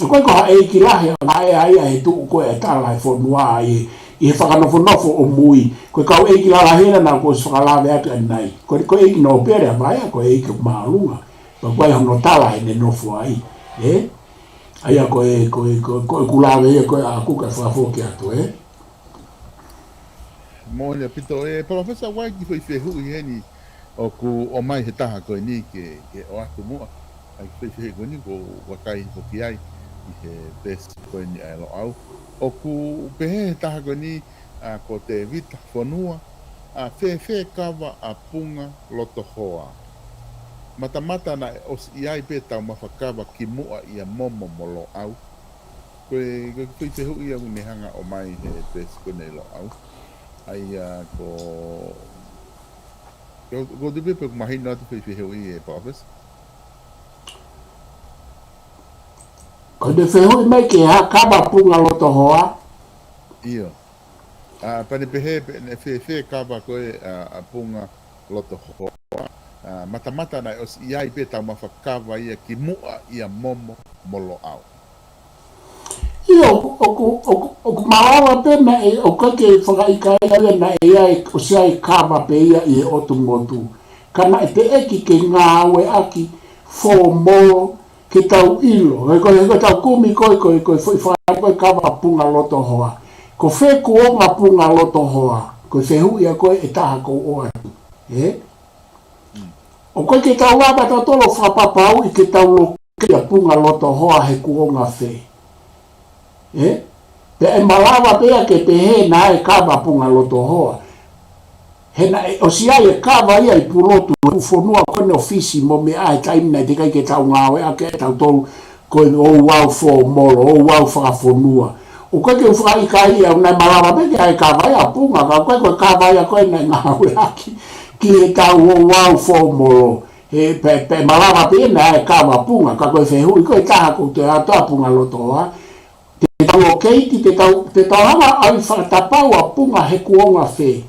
ko ko ki la ai tu ko e ta la fo noa i fa no fo o mui ko ka ki la hena na ko fa la ve atu nai ko ki no pe ra vaia ko ki malunga ko ko no ta la ne no fo ai ai ko ku la ve ko a ku ka fa fo ki atu mo le pito profesa wai ki foi fehu heni o ku o mai he taha ko ni ke o atu mo ai foi fehu ni ko wakai ko ki ai i he bes ko ni ai lo au o ku pe he taha ko ni ko te vita fonua fe kava a punga loto hoa mata na os iai pe tau mafakava ki mua ia momo molo au ko foi fehu ia ni hanga o mai he bes ko nei lo au ai ko de pe imagino tu fe e profes ko de fe ho mai ke ha ka ba punga loto hoa io pa de pe fe ka ba ko a punga loto hoa mata na os ia pe ta ma fa ka va ia ki mua ia momo molo au o malawa pe na o ka ke whakaika na ai o se ai kawa pe ia i o tu motu. Kana te eki ke ngā aue aki fō mō ke tau ilo. Ko tau kumi koi whai kawa punga loto hoa. Ko whē kuonga punga loto hoa. Ko whehu ia koe e taha ko o atu. O koe ke tau wapa tau tolo whapapau i ke tau lo kia punga loto hoa he kuonga whē. Pe e malawa pea ke te he na e kawa punga loto hoa. He na o si ai e kawa ia i pulotu ufonua kone ofisi mo me ai taimina te kai ke tau ngawe a ke tau tolu koe o wau fo moro, o wau whakafonua. O koe ke uwhai kai ia unai malawa pea ke ai kawa ia punga ka koe kawa ia koe na ngawe aki ki e tau o wau fo moro. He pe malawa pea na e kawa punga ka koe whehui koe taha ko te atoa punga loto hoa. Te tau o keiti, te tau hanga ai whakatapau a punga he kuonga whē.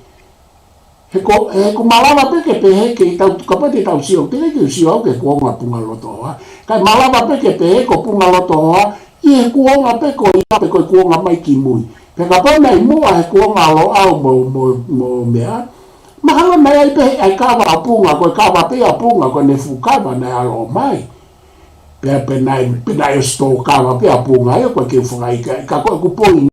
He ko malawa peke pe he ke tau tukapa te tau sio, te ke sio au ke kuonga punga loto hoa. Kai malawa peke pe he ko punga loto hoa, i he kuonga peko i ape koe kuonga mai ki mui. Pe ka pona i mua he kuonga lo au mo mea. Mahalo mai ai pe ai kawa a punga, koe kawa pe a punga, koe ne fukawa na alo mai. Pe nai o sto kawa pe a punga e koe ke whangai ka koe kupoi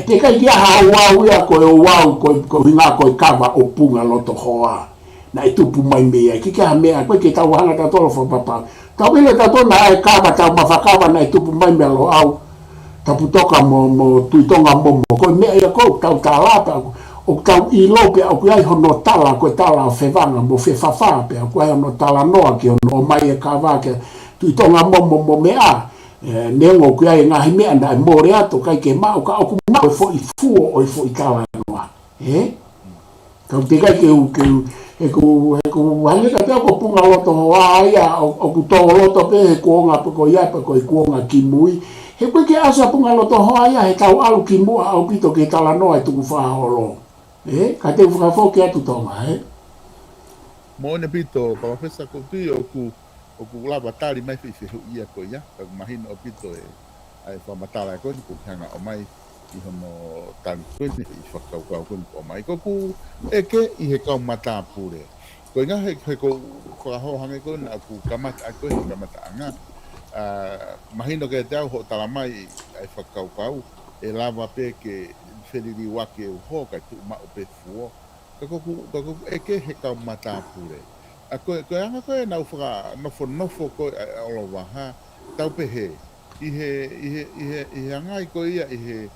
te kai kia hau ia koe o wau koe hinga koe kawa o punga loto hoa na i tupu mai mea ki kia mea koe ke tau hanga ta tolo whapapau tau ile ta tona ai kawa tau mawhakawa na i tupu mai mea lo au tapu toka mo tuitonga momo koe mea ia koe tau talata o tau ilo pe au kuai hono tala koe tala o whewanga mo whewhawha pe au kuai hono tala noa ki ono mai e kawa ke tuitonga momo mea nengo kia e ngahi mea na more ato kai ke mau ka oku mau e fo i fuo o i fo i kawa noa kau te kai ke ku hange ka te ako punga loto hoa ia o ku tō loto pe he kuonga pe ko ia pe ko i kuonga ki mui he koe ke asa punga loto hoa ia he tau alu ki mua au pito ke tala noa e tuku whaholo ka te whakafo ke atu tonga mo ne pito pa fesa ko tu o ku lava tali mai fi ia ko ia ka mahino o pito ai fa matala ko ku hanga o mai i hono tan ko ni fa ka o mai ko ku ke i he ka mata pure ko nga he ko ho hanga ko na ku kamata ko kamata anga mahino ke te ho tala mai ai fa ka e lava pe ke feliri wa ke ho ka tu ma o pe fuo ko ke he ka mata pure ko anga ko na ufra nofo ko olo waha tau pe he i anga ko ia i he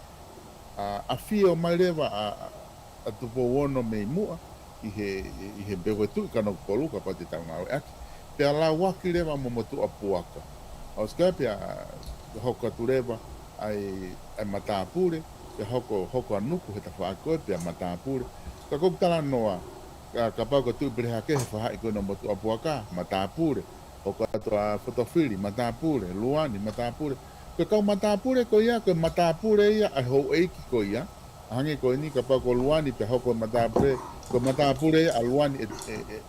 a fio mai leva a tu wono me mua i he bewe tu ka no polu ka pa te tanga o aki pe ala waki lewa mo motu a puaka o ska pe hoko tu lewa ai matapure pe hoko anuku he ta whako pe matapure ka kok tala noa ka pa ko tu breha ke fa i ko no motu a puaka matapure o ka to a fotofili matapure luani matapure ko matapure ko ia ko matapure ia a ho eiki ko ia hangi ko ni ka pa ko luani pe hoko matapure a luani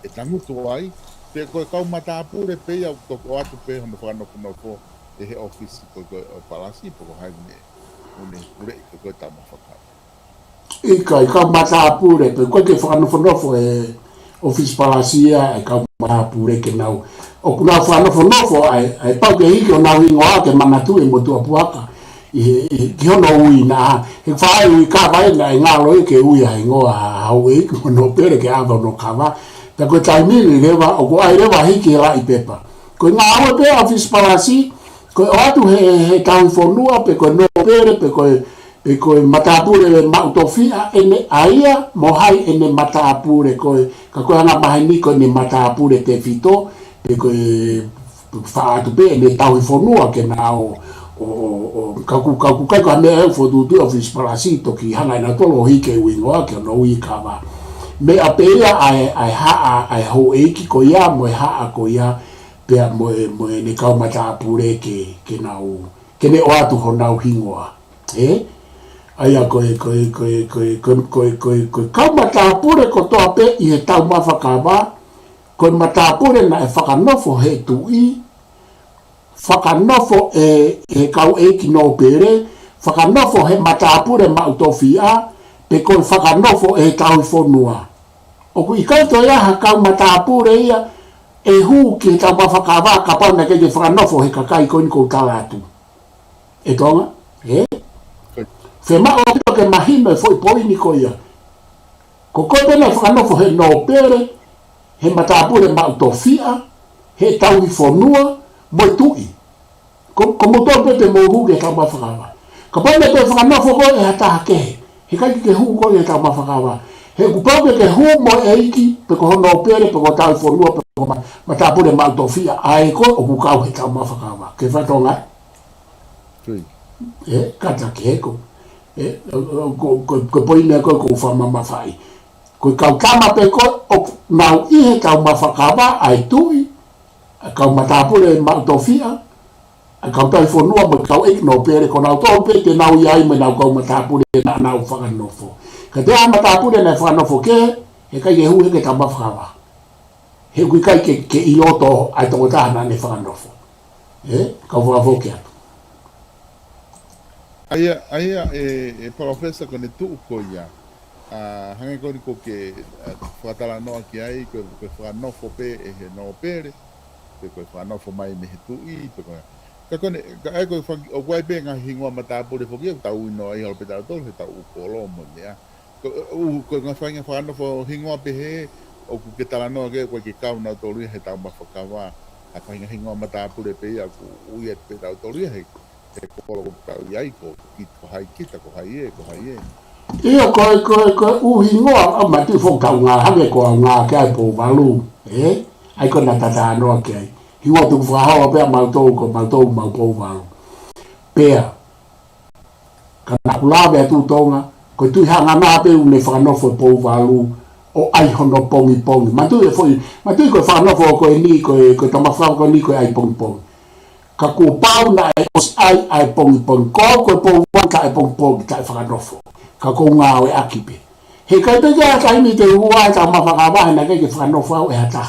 e tangutu ai pe ko matapure pe ia ko atu pe no fa no fo e he office ko palasi po hai ne pure ko ta mafaka i ka matapure pe ko ke fa no fo e office palasia e ka matapure ke nau o kuna fa no ai pa ke hi ko nau ingoa ke manatu e motu apuaka ki hono ui na he whae ui ka vai na e ngā loi ke ui a ingoa hau e ki hono pere ke awa no kawa ta koe taimiri rewa o ko ai rewa hiki la i pepa koe ngā awa pe office palasi koe o atu he tau whonua pe koe no pere pe koe matapure mautofia ene aia mo hai ene matapure koe ka koe hanga mahe ni koe ne matapure te fito pe koe whaatu pe ene tau whonua ke na o kaku kai ka me fo du office palasi to ki hanga na tolo hike wingo ke no wi kava me apea ai ho eki ko ya mo ha ko ya pe mo ne ka mata pure ke na o ke me o atu ho na hingoa ai ko ka mata pure ko to ape i he tau mafakava ko mata pure na e whakanofo he tui whakanofo e kau ki no pere, whakanofo he matapure mautofia, pe koe whakanofo e tau whonua. O ku i kaito ia ha kau matapure ia, e hu ki tau mawhakawa ka pauna ke whakanofo he kakai koe kou talatu. E tonga? Whema o pito ke mahime foi poini ko ia. Ko koe pene whakanofo he no pere, he matapure mautofia, he tau whonua, moi tui. Ko motor pe te mohu ke tau mawhakawa. Ka pau me te whakanofo ko e hata ke. He kai ke hu ko e tau mawhakawa. He kupau ke hu mo e iki, pe ko hono pere, pe ko tau whonua, pe ko matapure mautofia, ae ko o kukau he tau mawhakawa. Ke whatonga? Kata ke ko. Ko poine ko ko whama mawhai. Ko kau kama pe ko, nau i he tau mawhakawa, ai tui, kau matapure mautofia, kau tai whonua ma kau ek no pere ko nau tau pe te nau iai me nau kau matapure na nau whakanofo. Ka te a matapure na whakanofo ke, he kai e hu he ke tau mawhakawa. He kui kai ke i oto ai toko tahana ne whakanofo. Kau whakafo ke atu. Aia e professor ko ne tuu ko ia. Hange ko ni ko ke whakatala noa ki ai, ko whakanofo pe e he no pere, pe ko whanofo mai me he tui, pe ko ka kone ka ai ko o wai pe nga hingoa matapure fo ki tau no ai hol pe tau tol he tau polo mo ya ko nga whainga whanofo hingoa pe he o ku ke tala no ke ko ki kau na tolu he tau mafakawa a whainga hingoa matapure pe ia ku uia pe tau tolu he polo ko tau iai ko ki ko hai kita ko hai e Ia ko uhingoa a mati fo kau ngā hake ko ngā ke ai po walu ai ko na tata anoa ke ai hiwa tu whahawa pia mautou ko mautou maupou walu pia ka nakulawe atu tonga ko tui hanga ngā pe une whanofo pou walu o ai hono pongi matui ko whanofo ko e ni ko tamawhau ko ni ko ai pongi ka ko pau na os ai pongi ko pou wanka ai pongi ka whanofo ka ko ngā o e akipe he kai pe kia kai mi te hua ta mawhakawahe na kei ke whanofo au e hata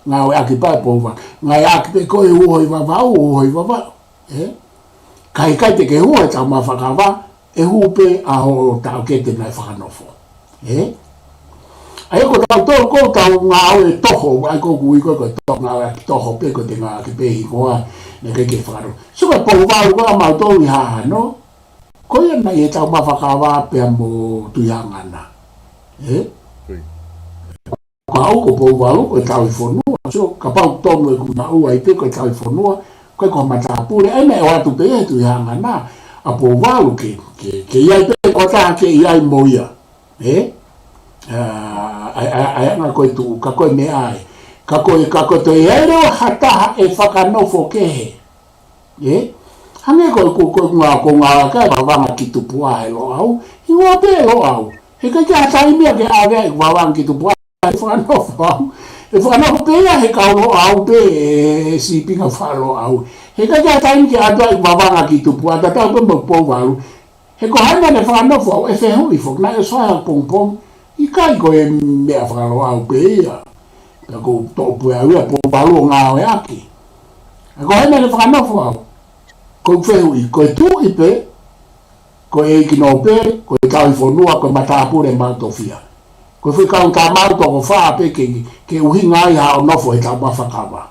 ngā o e akipa e pouwa ngā e akipe ko e uhoi wawau kai te ke hua ta mawhakawa e hupe a ho tau ke te nai whanofo ai ko tau tō ko tau ngā o e toho ai ko kui ko tō ngā o e toho pe ko te ngā akipe hi koa na kei ke whanofo so ka pouwa ko a mautou i haha no ko ia na e tau mawhakawa pe mo tuiangana ka au ko pou walu ko tau i whonua so ka pau tongu e kuna ua i pe ko tau i whonua ko matapure e me o atu pe e tuiangana a pou walu ke iai pe ko taha ke iai moia ai nga koe tu ka koe me ai ka koe to ero hata e whakanofo ke he hange ko ngā ka wawanga ki tupua he lo au i ngā pe lo au he ka kia tai mea ke ave wawanga ki tupua he whakanofo au e whakanofo pe he ka lo au pe e si pinga whalo au he ka kia tai mea ke ave wawanga ki tupua ta tau pe mokpo waru he ko hana ne whakanofo au e whehu i fok na e soa pong i kai ko e mea whakalo au pe ia ka ko topu au e po waru ngā o e aki e ko hana ne whakanofo au ko whehu i ko tu i pe ko e kino pe ko e tau i whonua ko matapure mautofia ko whi kau tā mauto ko whaa pe ke uhi ngai hao nofo e tau mawhakawa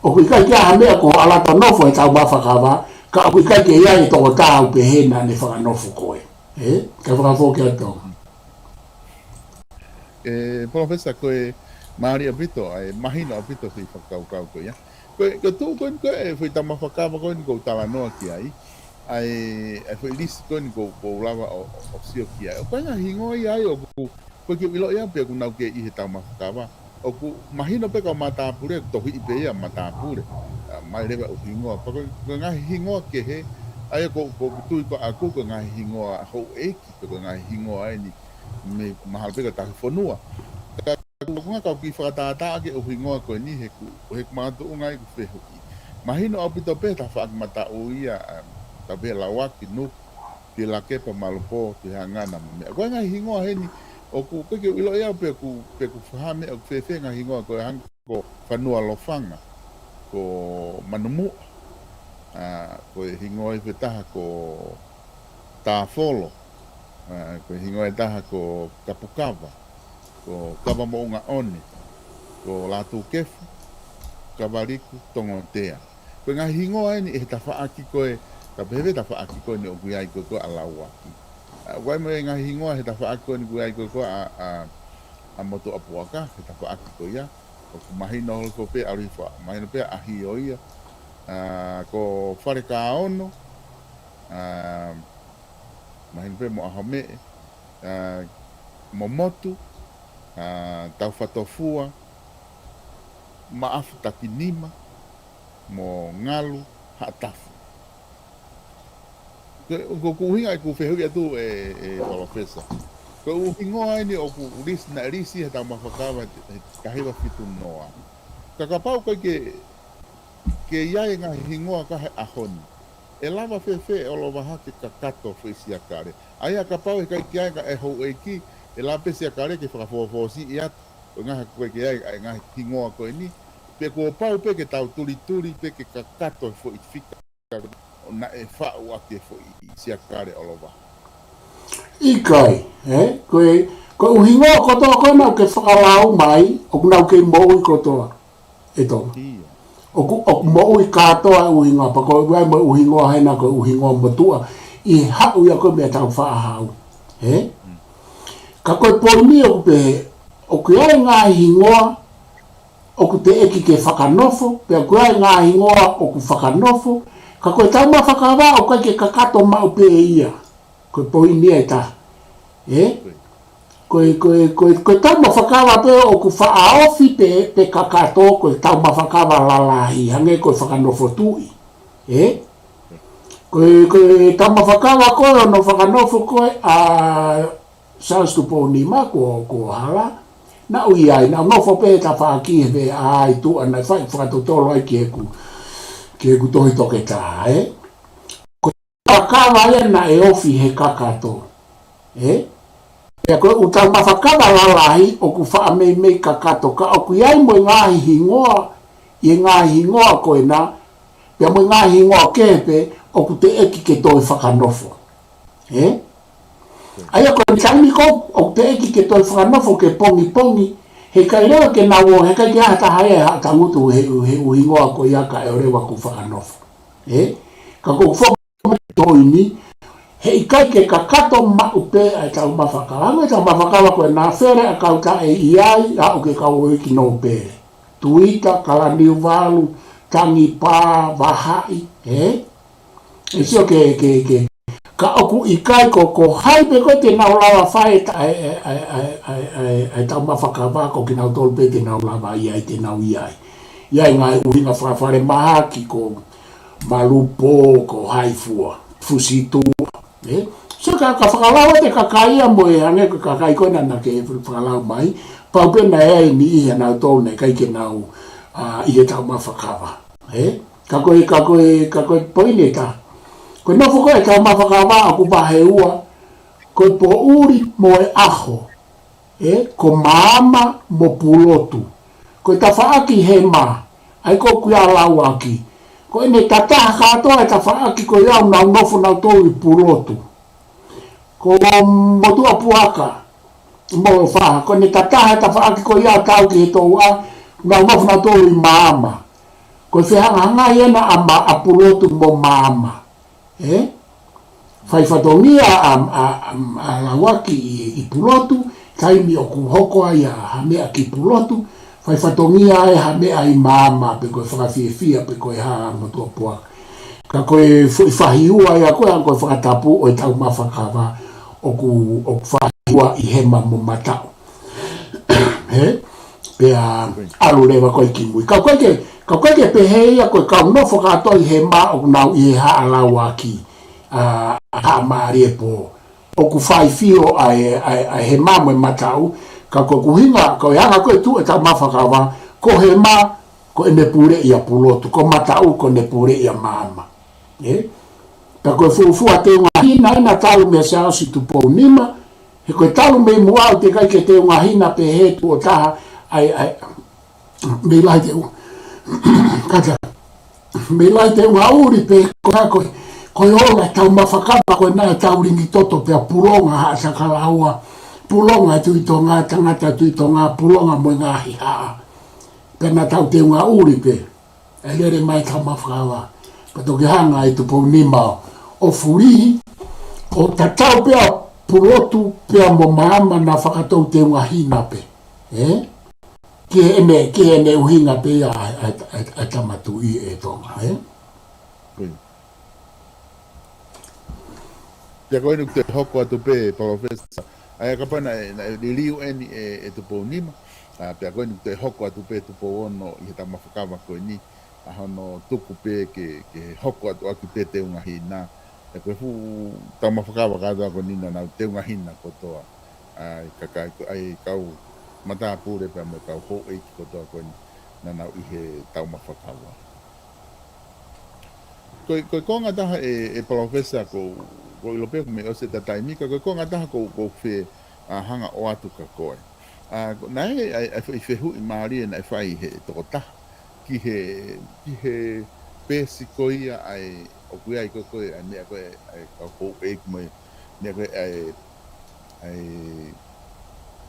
o kui kai kia hamea ko alata nofo e tau mawhakawa ka kui kai ke iai toko tāu pe hena ne whakanofo koe ka whakafo kia tau Profesa koe Maria Pito ai mahina Pito fi whakau koe ia ko tu ko e foi tama whakawa ko ni ko tala noa ki ai foi lisi ko ni ko lava o sio ki ai o kanga hingo ai o ko ki ilo ia pe ku nau ke i he tama whakawa o ku mahina pe ka mata pure to hi pe ia mata pure mai leva o hingo pa ko nga hingo ke he ai ko tu ko aku ko nga hingo ho e ki ko nga hingo ai ni me mahal pe ka ta fonua Kunga kau ki whakatata ake o hingoa koe ni he kumatu ungai ku whehuki. Mahino au pito pe ta whaak mata o ia ta pe lawaki nuk ki la kepa malupo ki hangana me. Koe ngai hingoa he ni o ku peke ilo ia pe ku whahame o whewhe ngai hingoa koe hang ko whanua lofanga ko manumu koe hingoa i whetaha ko tāwholo koe hingoa i taha ko kapukawa ko kava mo nga one ko latu kefu kavariku tongo tea ko nga hingo ai ni e ta faaki ko e ka bebe ta faaki ko ni o guai ko alawa wai mo nga hingo he ta faaki ko ni guai ko a moto apuaka he ta faaki ko ia ko mahino ko pe arifa mahino pe ahi o ia ko fare ka ono mahino pe mo ahome momotu tau whatofua maafu takinima mo ngalu hatafu ko kuhinga ku fehuia tu profesa ko uhingoa ni o ku ris na risi hata mafakawa kahiwa fitu noa kakapau ke ia nga hingoa ka ahon e lava fefe o lo bahaki kakato fesia kare aya kapau kai kia e ho eki e la pese a kare ke whakafofosi i atu o ngaha koe ke ai ngaha hingoa koe ni pe ko pau pe ke tau turi pe ke kakato fo i fika o na e whau ake fo i sia kare o loba i kai koe uhingoa kotoa koe nau ke whakalau mai o nau ke mou i kotoa e tonga o mou i katoa uhingoa pa koe wai mo uhingoa hena koe uhingoa motua i hau ia koe mea tau whaahau ka koe poni o pe o ke ai ngā hingoa o ku te eki ke whakanofo pe o ke ai ngā hingoa o ku whakanofo ka koe tau ma whakawa o kai ke kakato mau pe ia koe poni e ta koe tau ma whakawa pe o ku whaaofi pe kakato koe tau ma whakawa lalahi hange koe whakanofo tui koe tau ma whakawa koe o no whakanofo koe Sans tu poni ma ko hala na ui ai na no fo pe ta fa ki ve ai tu ana fa to tolo ai ke ku to to ke ta ko ka va na e ofi he kakato e ko uta ma fa ka la lai o ku fa me kakato ka o ku ai mo nga hingoa ko na pe mo nga hingoa ke pe o ku te eki ke to fa kanofo Aya ko tani ko o te eki ke toi whanofo ke pongi he kai rewa ke nawo he kai kia hata hae hata ngutu he uhingoa ko ia ka e rewa ku whanofo ka ko whanofo toini he kai ke kakato ma upe ai tau mawhakawa tau mawhakawa ko e nā where a kauta e iai a o ke kau eki no pere tuita kalaniu walu tangi pā wahai e sio ke ka oku i kai ko hai pe ko te nau lawa whae ai tau mawhakawa ko ki nau tolu pe te nau lawa i ai te nau i ai. Iai ngai uhinga whakawhare maha ki ko malupo ko hai fua, fusitu. So ka whakalawa te kakaia mo e hange ka kakai koe nana ke whakalawa mai, pau pe na e ni i nau tolu nei kai ke nau i e tau mawhakawa. Ka koe poine ta. Ko nofo koe tau mawhakawa aku pahe ua, ko po uri mo e aho, ko maama mo pulotu, ko ta whaaki he ma, ai ko kuia lau aki, ko ene tataha katoa e ta whaaki ko iau nau nofo nau tau i pulotu, ko motua puaka, mo whaha, ko ene tataha e ta whaaki ko iau tau ki he tau a, nau nofo nau tau i maama, ko whihanga hanga iena a pulotu mo maama. Fai whatongia a lawaki i pulotu, taimi o kuhoko ai a hamea ki pulotu, fai whatongia e hamea i maama pe koe whakawhiawhia pe koe haa matua pua. Ka koe whahiua ia koe an koe whakatapu o e tau mawhakawa o whahiua i hema mo matau. Pea alu rewa koe ki mui. Ka koe ke pehe ia koe kau nofo katoa i he maa o nau i he haa lawaki haa maari e po. O ku whai fio a he maa mo matau, ka koe kuhinga, koe hanga koe tu e tau mawhakawa, ko he maa ko ene pure ia pulotu, ko matau ko ne pure ia maama. Ka koe fuufua te unga hina ina talu mea se ausi tu pou nima, he koe talu mei muau te kai ke te unga hina pe he tu o taha, mei lai te unga. Kata, me lai te unga uri pe koe ola tau mawhakapa koe nai tau ringi toto pea pulonga haa sakalaua, pulonga tui to ngā tangata tui to ngā pulonga mo ngā hi haa. Pena tau te unga uri pe, e lere mai tau mawhakawa, pato ke hanga i tupo nima o furihi, o tatau pea pulotu pea mo maama na whakatou te unga hina pe, Ki ene uhinga pe a tamatu i e tonga, Te koe nuk te hoko atu pe, Profesa. Ai ka pana li liu eni e tupo nima. Te koe nuk te hoko atu pe tupo ono i he tamawhakawa koe ni. Ahono tuku pe ke hoko atu aki pe te unga hina. Te koe fu tamawhakawa kātua ko nina nau te unga hina kotoa. Ai kau mata pure pe mo kau ho e ki kotoa koe na nau i he tau mawhakawa. Koe konga taha e Profesa ko ilope ko me ose tataimika, koe konga taha ko whe hanga o atu ka koe. Nai ai whehu i maari e nai whai he toko taha. Ki he pesi koia ai o kuia i koe ai mea koe ai kau ho e ki moe mea koe ai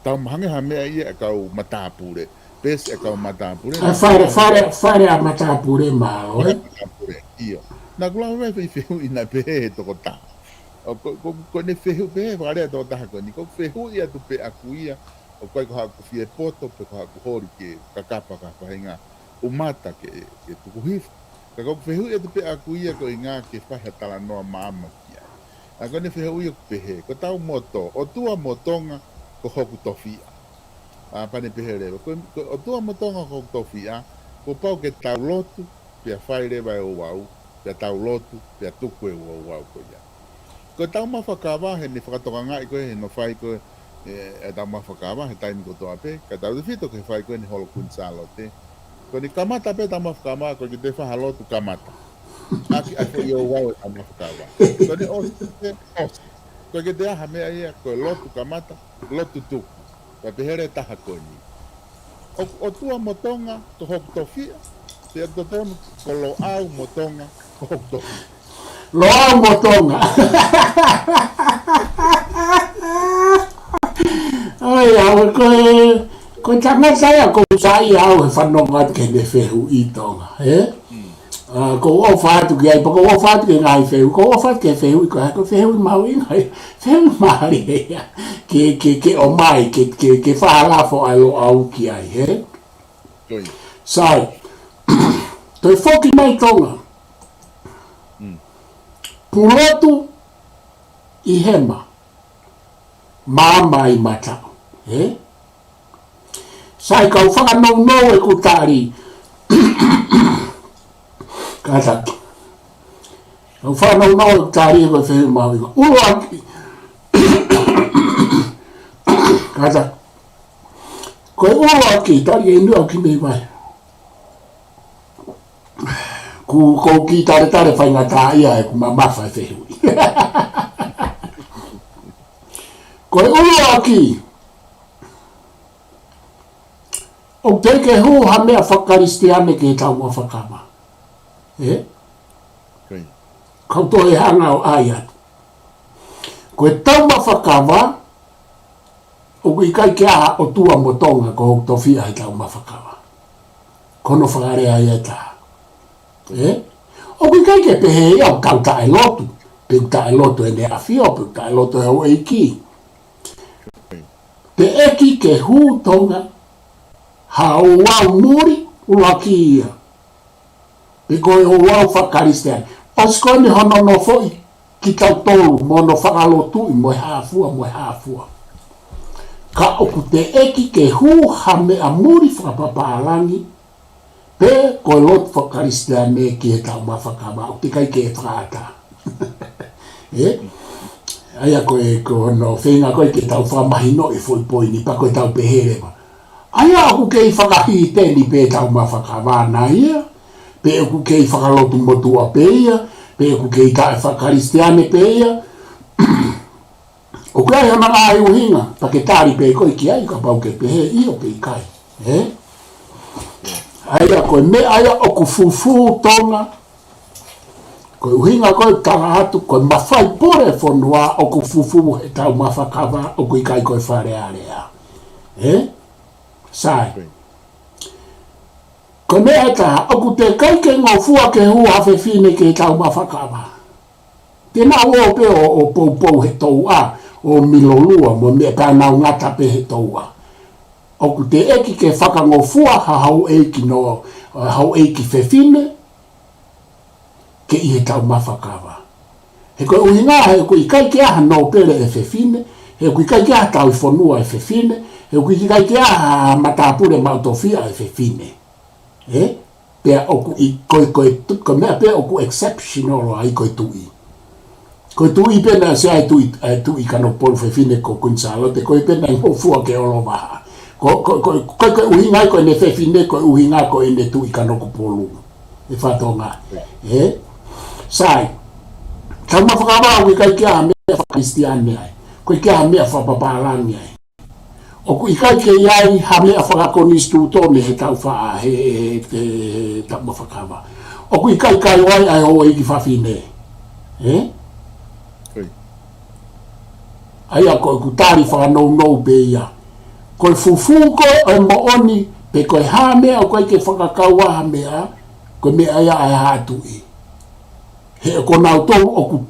tau mahange ha mea ia kau matapure. Pesi e kau matapure. Whare a matapure maa, oi? Matapure, iyo. Nā kula hoi whehu i nai pehe toko taha. Ko ne whehu pehe whare a toko taha koe ni. Ko whehu ia tu pe aku ia. O koe ko haku fie poto, pe ko haku hori ke kakapa ka whahinga umata ke tuku hifu. Ka ko whehu ia tu pe aku ia ko i ngā ke whahe tala noa maama ki ai. A ko ne whehu ia pehe, ko tau moto, o tua motonga ko hoku tofia. Pane pehe rewa. O tua motonga ko hoku tofia, ko pau ke tau lotu, pia whai rewa e o wau, pia tau lotu, pia tuku e o wau ko ia. Ko tau mawhakawa he ne whakatoka ngai koe, he no whai koe, e tau mawhakawa, he taimi kotoa pe, ka tau te whito ke whai koe ni holo kunsalo te. Ko ni kamata pe tau mawhakawa, ko ki te whahalotu kamata. Aki ako i o wau e tau mawhakawa. Ko ni osi te osi. Ko ke te aha mea ia, ko lotu kamata, lotu tuku. Ka pehere taha koe ni. O tua motonga, ko hoku tofia, te atotonu, ko lo au motonga, ko hoku tofia. Lo au motonga. Ai, au koe tanga saya ko sai au e whanonga ke ne whehu i tonga, ko o whātu ki ai, pa ko o whātu ki ngai whehu, ko o whātu ke whehu i koe, ko whehu i mau i ngai, whehu maari ea, ke o mai, ke whaalafo ai o au ki ai, Sai, toi whoki mai tonga, pulotu i hema mama i mata sai kau whakanau e ku tari kata kau whakanau e ku tari e koe whewe mawinga uruaki kata koe uruaki tari e nua ki mei mai ku kou ki tare whainga tā ia e ku mamafa e whehui koe uruaki o teke hu ha mea whakaristiane ke tau mua whakama. Kau to e hanga o ai atu. Koe tau mua whakama, o kui kai ke aha o tua motonga ko hok tofia he tau mua whakama. Kono whakare ai e tā. O kui kai ke pehe ia o kau tae lotu. Peu tae lotu e ne awhio, peu tae lotu e o eiki. Te eki ke hu tonga, ha o wau muri ulaki ia. Pe koe o wau whakaristiane. Os koe ni hono no foi ki tau tolu mono whakalotu i moe hāfua. Ka oku te eki ke hu ha mea muri whakapapālangi pe koe lot whakaristiane ki he tau ma whakama o te kai ke e whakata. Aia koe no whenga koe ke tau whamahino e foi poini pa koe tau peherewa. Aia aku kei whakahi teni pe tau ma whakawāna ia, pe aku kei whakalotu motua pe ia, pe aku kei tae whakaristiane pe ia. O kai hana ai uhinga, pa ke tari pe koe ki ai ka pau ke pehe ia pe kai. Aia koe me aia oku fufu tonga, koe uhinga koe tanga hatu, koe mawhai pore whanua oku fufu he tau ma whakawa, oku i kai koe whare area. Sai. Ko mea ta, oku te kai ke ngofua ke hua hawhe whine ke tau ma whakawa. Tēnā o pe o pou he tau a, o milolua, mo mea pēnau ngata pe he tau a. Oku te eki ke whakangofua ha hau eiki no, hau eiki whewhine, ke i he tau ma whakawa. He koe uhinga, he koe i kai ke aha no pere e whewhine, he koe i kai ke aha tau i whanua e whewhine, he kui kai ke aha matapure mautofia e whewhine. Pea oku i koe mea pea oku exceptional ai koe tui. Koe tui pena se ai tui kano polu whewhine ko kunsalote, koe pena i hofua ke olo maha. Koe uhinga koe ne whewhine, koe uhinga koe ne tui kano ko polu. E whatonga. Sai, tau mawhakawa ui kai ke aha mea whakristiane ai. Koe ke aha mea whapapalani ai. Oku i kai ke iai ha mea whakakonistu tone he tau wha he tau mawhakawa. Oku i kai wai ai hoa i ki whawhine. Aia koe ku tari whakanou pe ia. Koe fufu koe ai mooni pe koe ha mea o koe ke whakakaua ha mea, koe mea ia ai hatu i. He ko nau tau oku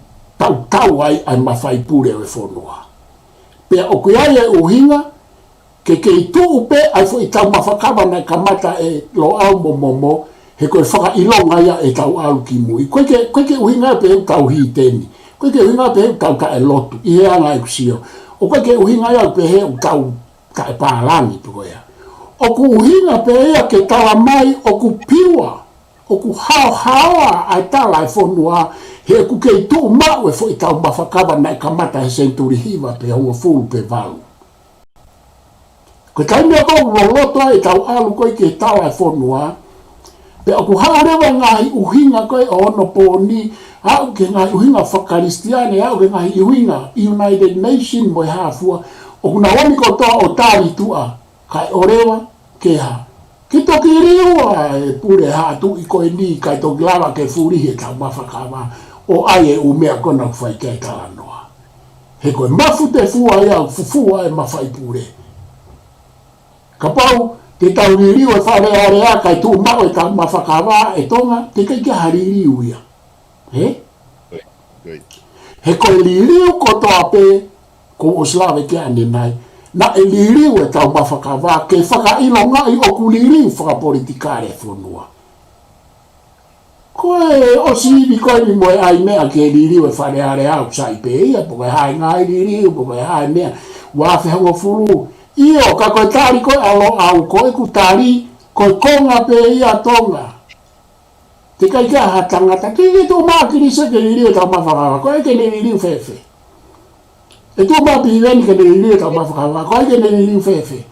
tau ai mawhai pure o e whonua. Pea oku iai e uhinga, ke i tuu pe ai fo i tau mawhakawa na kamata e lo au momomo, he koe whakailonga ia e tau au ki mui. Koe ke uhinga pe heu tau hi teni. Koe ke uhinga pe heu tau ka e lotu, i hea ngai kusio. O koe ke uhinga ia pe heu tau ka e pālangi tuko ia. O ku uhinga pe ia ke tawa mai o ku piwa, o ku hao ai tala e whonua, he ku ke i tuu mau e fo i tau mawhakawa na kamata he senturi hiva pe hongo fulu pe valu. Koe kai mea kau loloto e tau alu koe ke tau e whonua, pe aku haurewa ngahi uhinga koe o ono pōni, au ke ngahi uhinga whakaristiane, au ke ngahi uhinga United Nations mo e hāfua, o kuna wami ko toa o tāri tua, kai orewa ke ha. Ki toki riua e pure hātu i koe ni, kai toki lawa ke furihe tau mawhakawa, o ai e umea kona kuwhai ke talanoa. He koe mafu te fua ia, fufua e mawhai pure. Ka pau, te tau ririu e wharearea kai tū mau e tau mawhakawa e tonga, te kai kia haririu ia. He koe ririu ko toa pe, ko o slawe ke ane nai, na e ririu e tau mawhakawa, ke whakailonga i oku ririu whakapolitikare whanua. koe o sivi koe ni moe ai mea ke liriu e whare are au sai pe ia, po koe hae ngai liriu, po koe hae mea, wafe hongo furu. Io, ka koe tari koe alo au koe ku tari, koe konga pe ia tonga. Te kai kia ha tangata, ki tu maa kirisa ke liriu tau mawhakawa, koe ke ne liriu fefe. E tu maa piweni ke ne liriu tau mawhakawa, koe ke ne liriu fefe.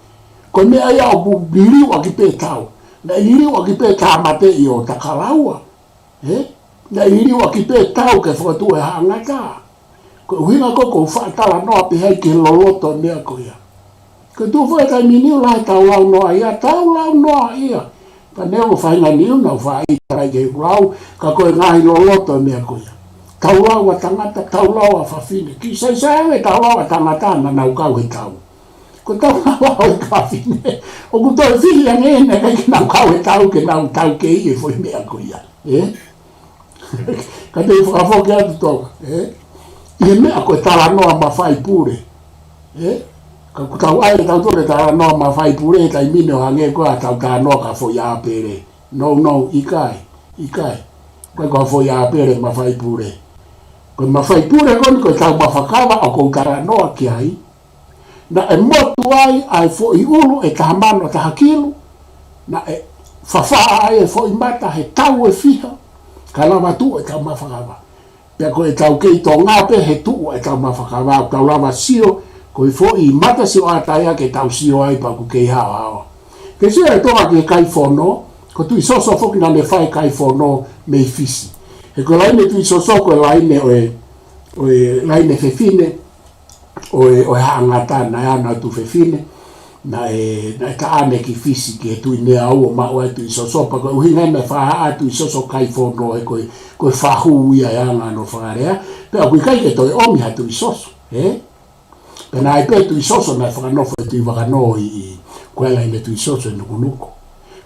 Koe mea ia o bu liriu a ki pe tau, na liriu a ki pe tamate i o takalaua. Na iri wa ki pe tau ke whakatu e hangata. Ko uhinga ko whaatala noa pe hei ke loloto mea ko ia. Ko tu whaetai miniu lai tau lau noa ia, tau lau noa ia. Ka neo whainga niu na whaai tarai ke rau, ka koe ngahi loloto mea ko ia. Tau lau a tangata, tau lau a whawhine. Ki sai sai tau lau a tangata na nau kau he tau. Ko tau lau a whawhine. O ku toi whihi a ngene kai ke nau kau he tau ke nau tau ke i e fwoi mea ko ia. Ka te whakafoke atu tonga. Ie mea koe tala noa ma whai pure. Ka kutau aere tau tore tala noa ma whai pure, tai mine o hange koa tau tā noa ka fo ia pere. No, ikai. Koe koa fo ia pere ma whai pure. Koe ma whai pure koni koe tau ma whakawa o kou tala noa ki ai. Na e motu ai fo i ulu e tahamano tahakilu. Na e whawhaa ai e fo i mata he tau e fiha. Ka lava tu e tau mawhakawa. Pea koe tau kei tō ngāpe he tu e tau mawhakawa. Tau lava sio, koe fo i mata sio ataia ke tau sio ai pa ku kei hao hao. Ke sio e toa ke kai whono, ko tui soso foki na me whai kai whono mei fisi. He ko laine tui soso koe laine oe laine whewhine, oe haangata na ana tu whewhine, na e taane ki fisi ki e tui nea au o mao e tui soso pa koe uhinga me whaha a tui soso kai whono e koe whahu ia e anga no whakarea pea koe kai ke toi omi ha tui soso pena ai pe tui soso na whakanofo e tui wakano i koe laine tui soso e nukunuko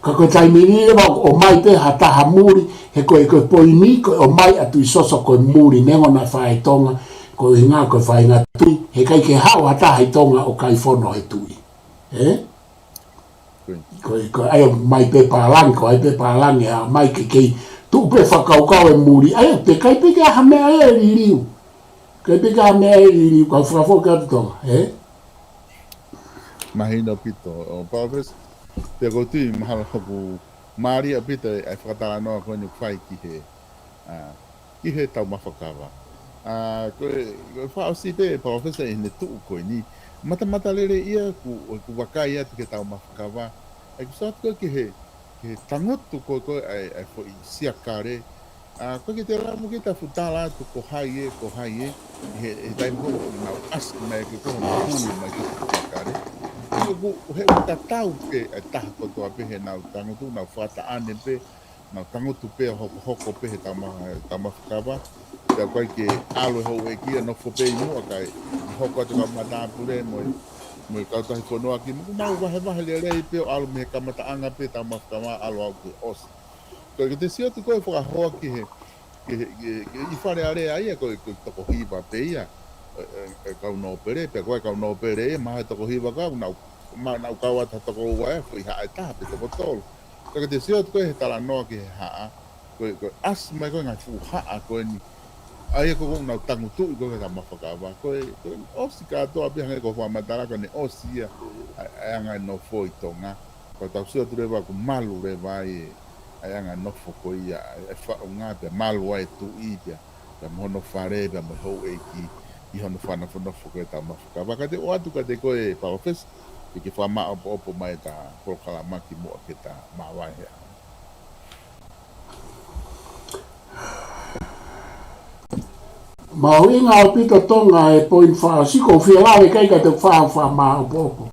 ka koe taimini ewa o mai pe ha taha muri he koe poini koe o mai a tui soso koe muri nengo na whae tonga koe hinga koe whae nga tui he kai ke hao ha taha i tonga o kai whono he tui ko ai mai pe palang ko ai pe palang ya mai ke tu pe whakaukau e muri ai pe kai pe ka hame ai ririu kai pe ka hame ai ririu ka whakafoka tonga Mahina pito o pavres te ko tu mahal hapu Maria pito ai whakatala noa koe ni whai ki he tau mawhakawa koe whaosi pe pavres e ne tu koe ni mata lere ia ku wakai atu ke tau mawhakawa. E ku saat koe ki he tangotu koe ai fo i siakare. Koe ki te ramu ki ta futala atu ko hai e. He taimo nau aski mai ke koe hulu mai ke siakare. Ku he uta tau ke taha kotoa pe he nau tangotu, nau whata ane pe, nau tangotu pe hoko pe he tau mawhakawa. Pea koe ke alo hou e kia no whopei mua kai hoko atu ka matapure mo i kautahi whanua ki mau wahe le rei peo alo me kamataanga pe tau mawhakawa alo au ke osi. Koe ke te siotu koe whakahoa ki i whare are aia koe toko hiwa pe ia kau no pere, pea koe kau no pere e maha toko hiwa kau nau kau ata toko ua e fo i hae taha pe toko tolu. Koe ke te siotu koe he tala noa ki he haa koe as mai koe ngai fu haa koe ni ai ko nau tangu tu ko ka mawhakawa koe osi katoa pe hange ko whamatara ko ne osia anga no foi tonga ko tau sua tu rewa ko malu rewa ai anga no fo ia e whaunga pe malu ai tu i pia ka mono whare pe mo hou e ki i hono whana whana whako e tau mawhakawa ka te o atu ka te koe pawawhes i ke whama opo mai ta korokalamaki mua ke ta mawai hea. Ma inga o pito tonga e poin wha siko whia lawe kai ka te wha ma o popo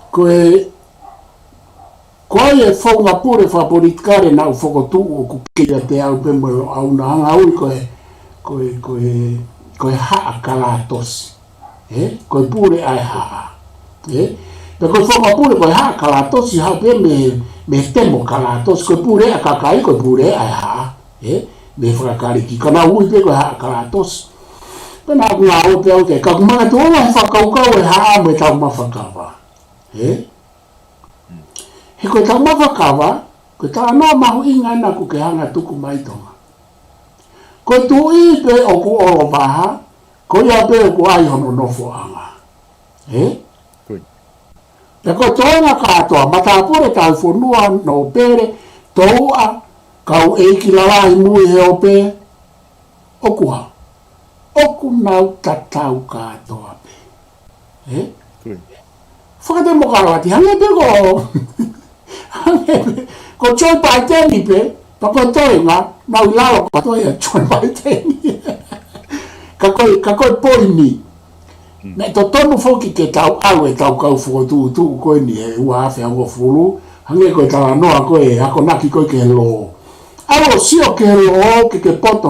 koe e whaunga pure wha politikare na u whakotu o kukira te au pe mo au na hanga ui koe haa kalatosi koe pure ai haa pe koe whaunga pure koe haa kalatosi hau pe me temo kalatosi koe pure a kakai koe pure ai haa me whakakari ki kana ui pe koe haa kalatos. Pena aku ngā o pe au ke kakumanga tu ola he whakaukau e haa me tau mawhakawa. He koe tau mawhakawa, ko ta no mahu inga na ku ke hanga tuku mai tonga ko tu I pe o ku o baha ko ia pe ku ai hono no fo anga e ko tonga ka to mata pore ta fo nua no pere toa kau e ki la I mu he o pe o ku ha o ku nau tatau ka to ape whakate mo karawati, hange pe ko choi pai teni pe, pako toi nga, nau lao ko toi a choi pai teni. Ka koi poini, na to tonu foki ke tau au e tau kau fuko tu koe ni e ua hawhi ango fulu, hange koe tala noa koe, hako naki koe ke lo. Aro sio ke lo ke poto,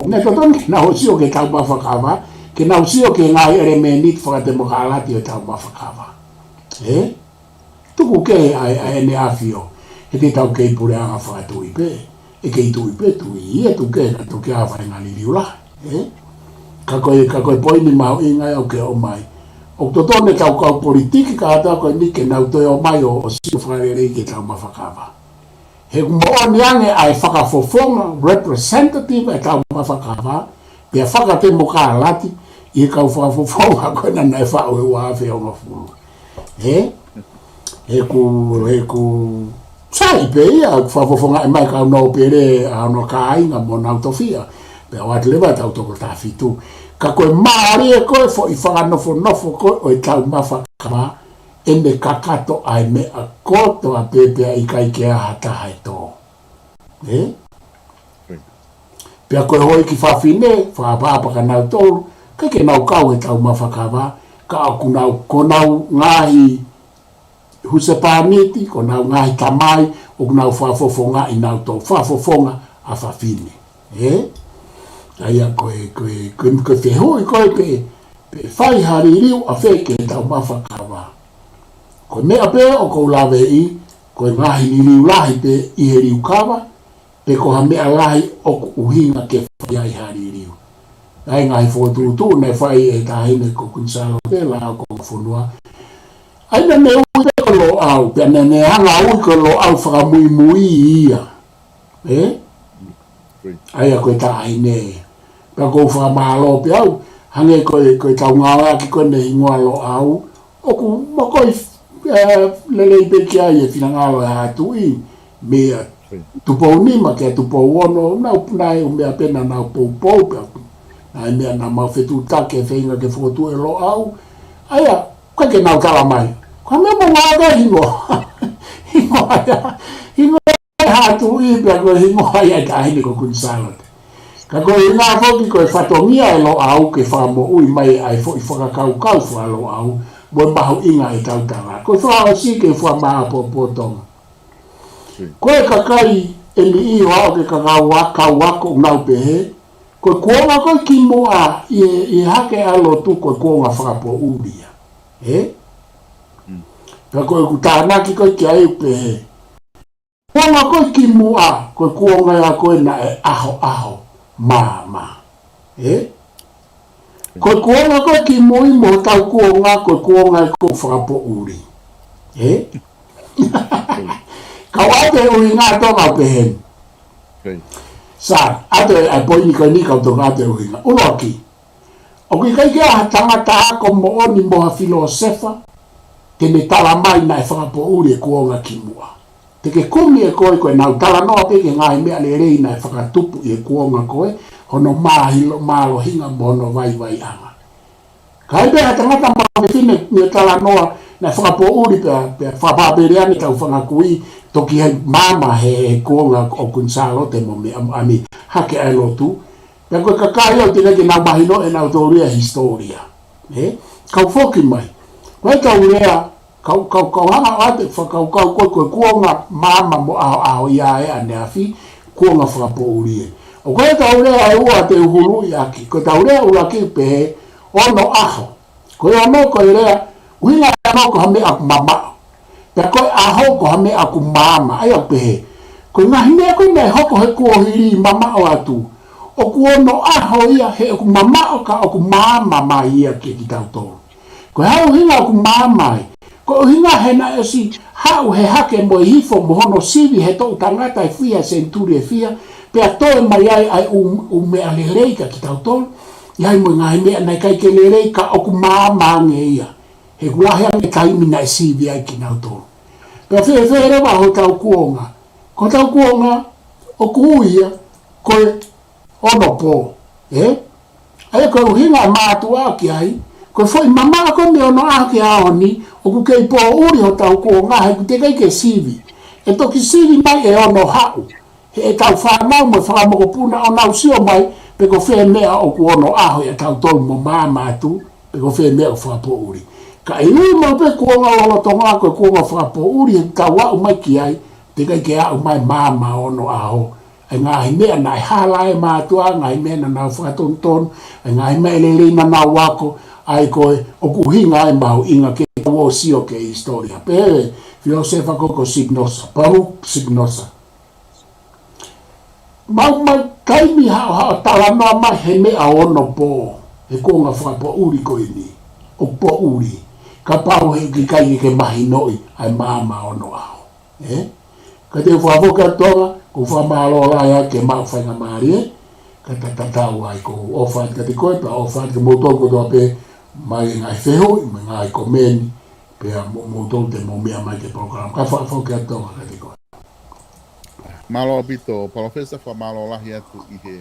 na to tonu ke nau sio ke tau mawhakawa, ke nau sio ke ngai ere me nit whakate mo kalati o tau mawhakawa. Tuku ke ai ene afio e te tau kei pure anga whakatui pe e kei tui pe tui e tu ke na tu ke a whainga ni liula ka koe poini mau ingai au ke o mai o to tone tau kau politiki ka atau koe ni ke nau toi o mai o siu whakarerei ke tau mawhakawa he kumo ni ange ai whakafofonga representative e tau mawhakawa pe a whakate mo ka alati I kau whakafofonga koe na nai whao e wafe o ngafuru he ku sai pe ia whafofonga e mai kau no pere no ka ainga mo nau tofia pe awat lewa tau toko ta fitu ka koe maari e koe fo I whakanofo koe o I tau mawhakawa ene kakato ai me a koto a pepe I kai ke a hata hai tō pe a koe hoi ki whawhine whapapa ka nau tōru kai ke nau kau e tau mawhakawa ka aku nau ko nau ngahi husepaniti ko nau ngahi tamai o nau whafofonga I nau tō whafofonga a whawhine aia koe whehoi koe pe whai hari riu a wheke tau mawhakawa ko mea pe o kou lawe I koe ngahi ni riu lahi pe I he riu kawa pe ko ha mea lahi o uhinga ke whai hari riu ai ngai fotu ne fai e tahine ko kunsalo te la ko funua ai na me u pe lo au pe na ne hanga u ko lo au fra mui ia ai ko tahine pa ko fra malo pe au hange ko tau ngawa ki ko ne ingwa lo au o ku mo ko le pe kia e fina ngalo ha tu I me tu po ni ma ke tu po wono na upnai o me apena na po pe ai mea na mau whetu take whainga ke whotu e lo au aia, koe ke nau tala mai koe mea mo ngāga hingo aia hatu I pia koe hingo aia ka hini ko kunsalot ka koe ngā whoki koe whatongia e lo au ke whamo ui mai ai fo I whakakau wha lo au mo mahu inga e tautanga koe whao si ke wha maa potonga koe kakai e mi I wao ke kakau wako ngau pehe ko kuonga ko ki moa I hake alo tu ko kuonga whakapo uria ka koe ku tānaki ko ki ai pe kuonga ko ki moa ko kuonga ya koe na e aho mama ko kuonga ko ki moi mo tau kuonga ko kuonga ko whakapo uri ka wate uri ngā tonga pehen sa ate ai poini ko ni ka to ngate uhinga uloki o ki kai kia tangata ko mo oni mo ha filosofa te me tala mai na e whakapo uri e kuonga ki mua te ke kumi e koe koe nau tala noa pe ke ngai mea le rei na e whakatupu I e kuonga koe hono malo hinga mono vai anga kai bea tangata ma fine me tala noa na whakapo uri pe whapapereani tau whangakui toki hei mama he kuonga o kunsalo te mo me ami hake ai lotu pe koe kakai au tine ke nau mahino e nau tōria historia kau whoki mai koe tau rea kau hanga ate whakau koe kuonga mama mo aho ia e ane afi kuonga whakapo uri o koe tau rea e ua te uhuru I aki koe tau rea uraki pe ono aho koe ono koe rea uhinga ano ko hame aku mamao pe koe aho ko hame aku mama ai au pehe koe ngahi mea koe mea hoko he kuo hiri mamao atu o kuono aho ia he aku mamao ka aku mama mai ia ke ki tau tōru koe hau hinga aku mamai ko hinga he na si hau he hake mo i hifo mo hono sivi he tō tangata e fia senturi e fia pe a tō mai ai me alelei ka ki tau tō iai mo ngai mea nei kai ke lelei ka oku māmange ia he kulahe ame taimi na e sivi ai ki nau tō pe a whee rewa ho tau kuonga ko tau kuonga o kuia koe ono pō ai ko hinga mātua ki ai ko foi mama ko me ono a ki aoni o ku kei po uri ho tau kuonga he ku te kai ke sivi e to ki sivi mai e ono hau he tau whanau mo whamoko puna o nau sio mai pe ko whee mea o ku ono aho e tau tolu mo māmatu pe ko whee mea o whapo uri ka i ui mo pe kuonga o lo tonga ko kuonga whapo uri he tau au mai ki ai te kai ke au mai māma ono aho e ngahi mea nai hala e mātua ngahi mea na nau whakatonton e ngahi mea lelei na nau wako ai koe o ku hinga e mau inga ke o sio ke historia pe filosofa koko signosa paru signosa mau kaimi ha tala no ma he me a ono po e ko nga fa po uri ko ini o po uri ka pau he ki kai ke mahi noi ai mama ono ao ka te fa voka tonga ko fa malo la ya ke ma fa nga mari ka ta ai ko o fa ka te ko pa o fa ke moto ko do pe mai ngai feho ngai komeni pe a moto de mo mea mai ke program ka fa ka tonga ka te ko malo bito professor fa malo lahi atu I he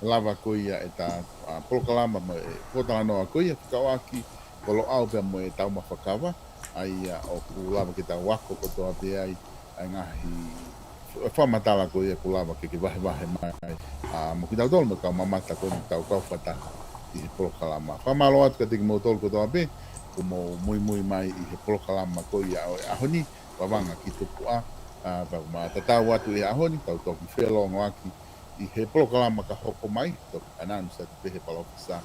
lava koia e ta proklama mo fotala no koia kawaki polo au pe mo e tau mafakawa ai o ku lava ke ta wako ko to pe ai ngahi fa matala koia ku lava ke vahe mai mo ki tau tol mo ka mamata ko tau ka fata I he proklama fa malo atu ke mo tol ko to pe como muy mai I he proklama koia a honi wawanga ki tupu pa ma tatau atu e ahoni tau toki whelongo aki I he proklama ka hoko mai toki anansa te pehe palofisa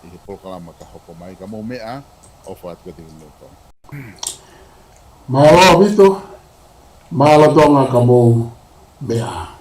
I he proklama ka hoko mai ka mo mea o whaat ka tingi mo tō Malo bito malo tonga ka mo mea